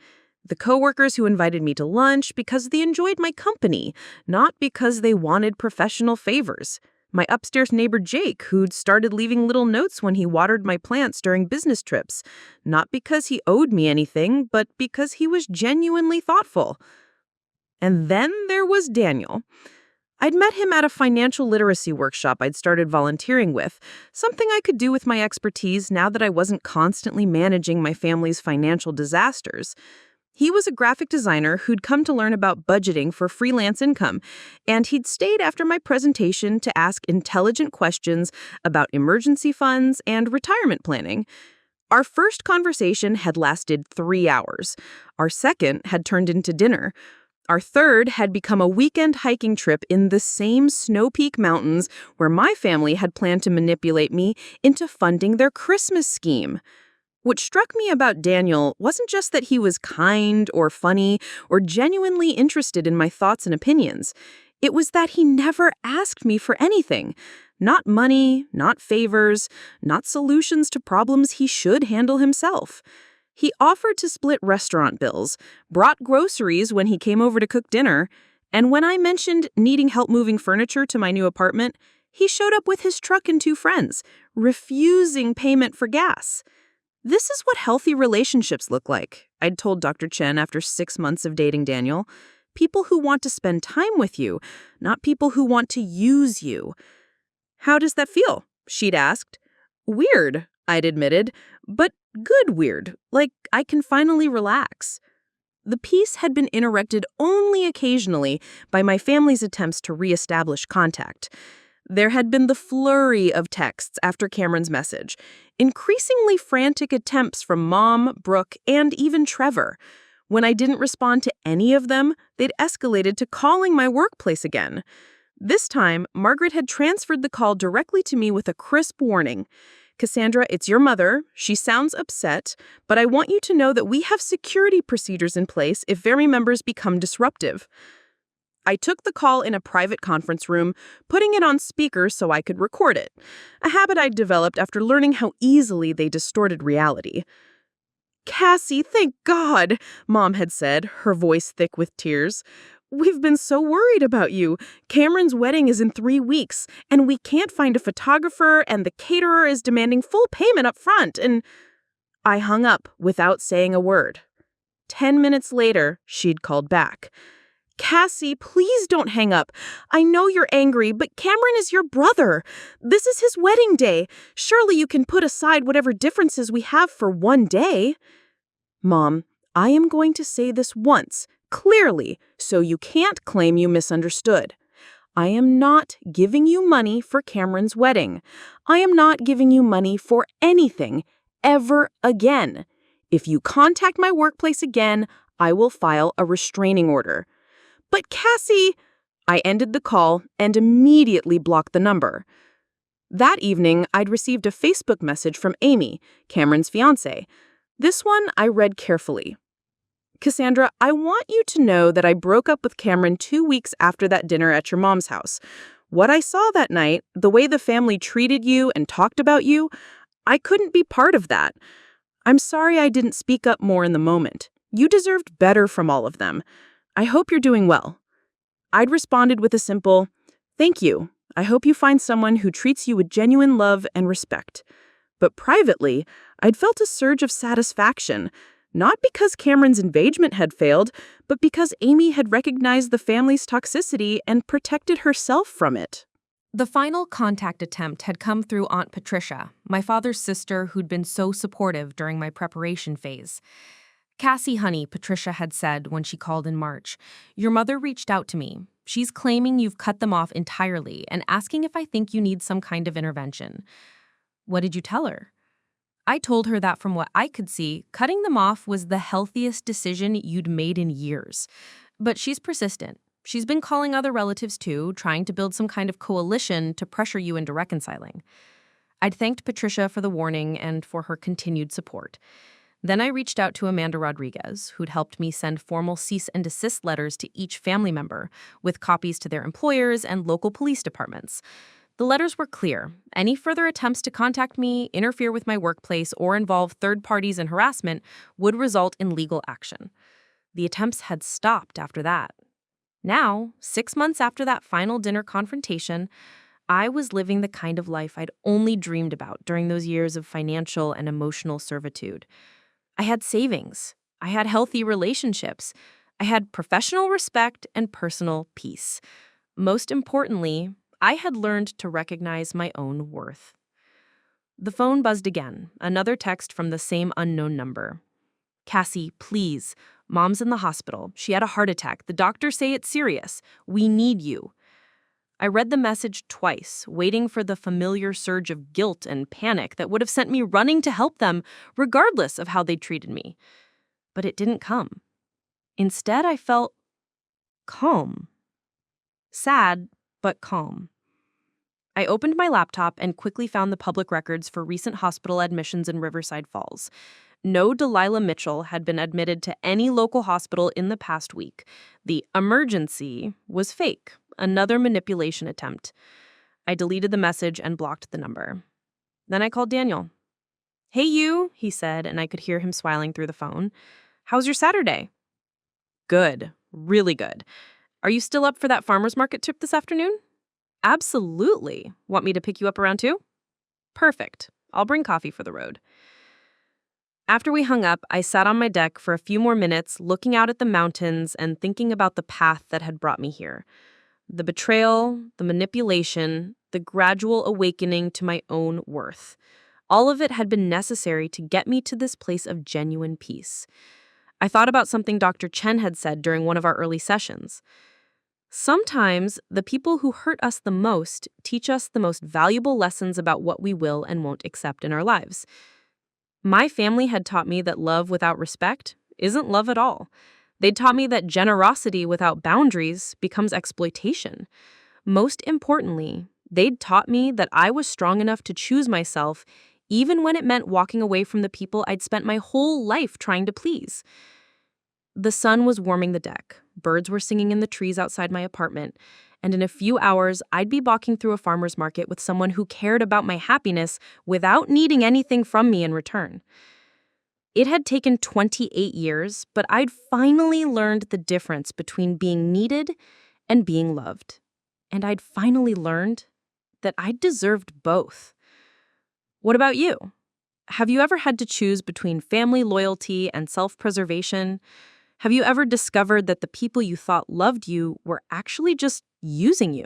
The coworkers who invited me to lunch because they enjoyed my company, not because they wanted professional favors. My upstairs neighbor Jake, who'd started leaving little notes when he watered my plants during business trips, not because he owed me anything, but because he was genuinely thoughtful. And then there was Daniel. I'd met him at a financial literacy workshop I'd started volunteering with, something I could do with my expertise now that I wasn't constantly managing my family's financial disasters. He was a graphic designer who'd come to learn about budgeting for freelance income, and he'd stayed after my presentation to ask intelligent questions about emergency funds and retirement planning. Our first conversation had lasted 3 hours. Our second had turned into dinner. Our third had become a weekend hiking trip in the same Snow Peak Mountains where my family had planned to manipulate me into funding their Christmas scheme. What struck me about Daniel wasn't just that he was kind or funny or genuinely interested in my thoughts and opinions. It was that he never asked me for anything. Not money, not favors, not solutions to problems he should handle himself. He offered to split restaurant bills, brought groceries when he came over to cook dinner, and when I mentioned needing help moving furniture to my new apartment, he showed up with his truck and 2 friends, refusing payment for gas. This is what healthy relationships look like, I'd told Dr. Chen after 6 months of dating Daniel. People who want to spend time with you, not people who want to use you. How does that feel? She'd asked. Weird, I'd admitted, but good weird, like I can finally relax. The peace had been interrupted only occasionally by my family's attempts to reestablish contact. There had been the flurry of texts after Cameron's message, increasingly frantic attempts from Mom, Brooke, and even Trevor. When I didn't respond to any of them, they'd escalated to calling my workplace again. This time, Margaret had transferred the call directly to me with a crisp warning. Cassandra, it's your mother. She sounds upset, but I want you to know that we have security procedures in place if family members become disruptive. I took the call in a private conference room, putting it on speaker so I could record it, a habit I'd developed after learning how easily they distorted reality. Cassie, thank God, Mom had said, her voice thick with tears. We've been so worried about you. Cameron's wedding is in 3 weeks, and we can't find a photographer, and the caterer is demanding full payment up front, and I hung up without saying a word. 10 minutes later, she'd called back. Cassie, please don't hang up. I know you're angry, but Cameron is your brother. This is his wedding day. Surely you can put aside whatever differences we have for one day. Mom, I am going to say this once, clearly, so you can't claim you misunderstood. I am not giving you money for Cameron's wedding. I am not giving you money for anything ever again. If you contact my workplace again, I will file a restraining order. But Cassie, I ended the call and immediately blocked the number. That evening, I'd received a Facebook message from Amy, Cameron's fiancée. This one I read carefully. Cassandra, I want you to know that I broke up with Cameron 2 weeks after that dinner at your mom's house. What I saw that night, the way the family treated you and talked about you, I couldn't be part of that. I'm sorry I didn't speak up more in the moment. You deserved better from all of them. I hope you're doing well. I'd responded with a simple, thank you. I hope you find someone who treats you with genuine love and respect. But privately, I'd felt a surge of satisfaction, not because Cameron's engagement had failed, but because Amy had recognized the family's toxicity and protected herself from it. The final contact attempt had come through Aunt Patricia, my father's sister who'd been so supportive during my preparation phase. Cassie, honey, Patricia had said when she called in March, your mother reached out to me. She's claiming you've cut them off entirely and asking if I think you need some kind of intervention. What did you tell her? I told her that from what I could see, cutting them off was the healthiest decision you'd made in years. But she's persistent. She's been calling other relatives too, trying to build some kind of coalition to pressure you into reconciling. I'd thanked Patricia for the warning and for her continued support. Then I reached out to Amanda Rodriguez, who'd helped me send formal cease and desist letters to each family member, with copies to their employers and local police departments. The letters were clear. Any further attempts to contact me, interfere with my workplace, or involve third parties in harassment would result in legal action. The attempts had stopped after that. Now, 6 months after that final dinner confrontation, I was living the kind of life I'd only dreamed about during those years of financial and emotional servitude. I had savings. I had healthy relationships. I had professional respect and personal peace. Most importantly, I had learned to recognize my own worth. The phone buzzed again, another text from the same unknown number. Cassie, please. Mom's in the hospital. She had a heart attack. The doctors say it's serious. We need you. I read the message twice, waiting for the familiar surge of guilt and panic that would have sent me running to help them, regardless of how they treated me. But it didn't come. Instead, I felt calm. Sad, but calm. I opened my laptop and quickly found the public records for recent hospital admissions in Riverside Falls. No Delilah Mitchell had been admitted to any local hospital in the past week. The emergency was fake, another manipulation attempt. I deleted the message and blocked the number. Then I called Daniel. Hey you, he said, and I could hear him smiling through the phone. How's your Saturday? Good, really good. Are you still up for that farmer's market trip this afternoon? Absolutely. Want me to pick you up around 2? Perfect. I'll bring coffee for the road. After we hung up, I sat on my deck for a few more minutes, looking out at the mountains and thinking about the path that had brought me here. The betrayal, the manipulation, the gradual awakening to my own worth. All of it had been necessary to get me to this place of genuine peace. I thought about something Dr. Chen had said during one of our early sessions. Sometimes the people who hurt us the most teach us the most valuable lessons about what we will and won't accept in our lives. My family had taught me that love without respect isn't love at all. They'd taught me that generosity without boundaries becomes exploitation. Most importantly, they'd taught me that I was strong enough to choose myself even when it meant walking away from the people I'd spent my whole life trying to please. The sun was warming the deck, birds were singing in the trees outside my apartment, and in a few hours, I'd be walking through a farmer's market with someone who cared about my happiness without needing anything from me in return. It had taken 28 years, but I'd finally learned the difference between being needed and being loved. And I'd finally learned that I deserved both. What about you? Have you ever had to choose between family loyalty and self-preservation? Have you ever discovered that the people you thought loved you were actually just using you?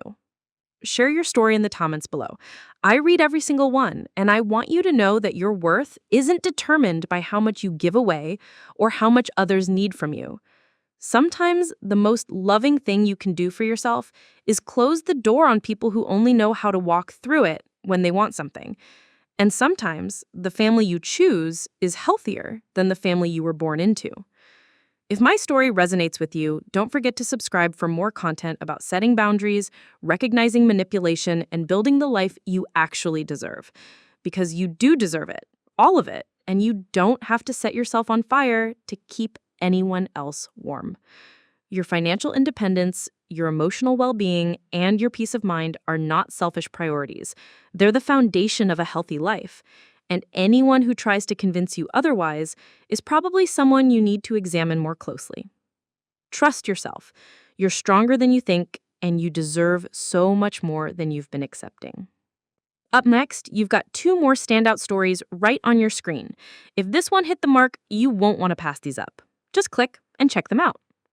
Share your story in the comments below. I read every single one, and I want you to know that your worth isn't determined by how much you give away or how much others need from you. Sometimes the most loving thing you can do for yourself is close the door on people who only know how to walk through it when they want something. And sometimes the family you choose is healthier than the family you were born into. If my story resonates with you, don't forget to subscribe for more content about setting boundaries, recognizing manipulation, and building the life you actually deserve. Because you do deserve it, all of it, and you don't have to set yourself on fire to keep anyone else warm. Your financial independence, your emotional well-being, and your peace of mind are not selfish priorities. They're the foundation of a healthy life. And anyone who tries to convince you otherwise is probably someone you need to examine more closely. Trust yourself. You're stronger than you think, and you deserve so much more than you've been accepting. Up next, you've got 2 more standout stories right on your screen. If this one hit the mark, you won't want to pass these up. Just click and check them out.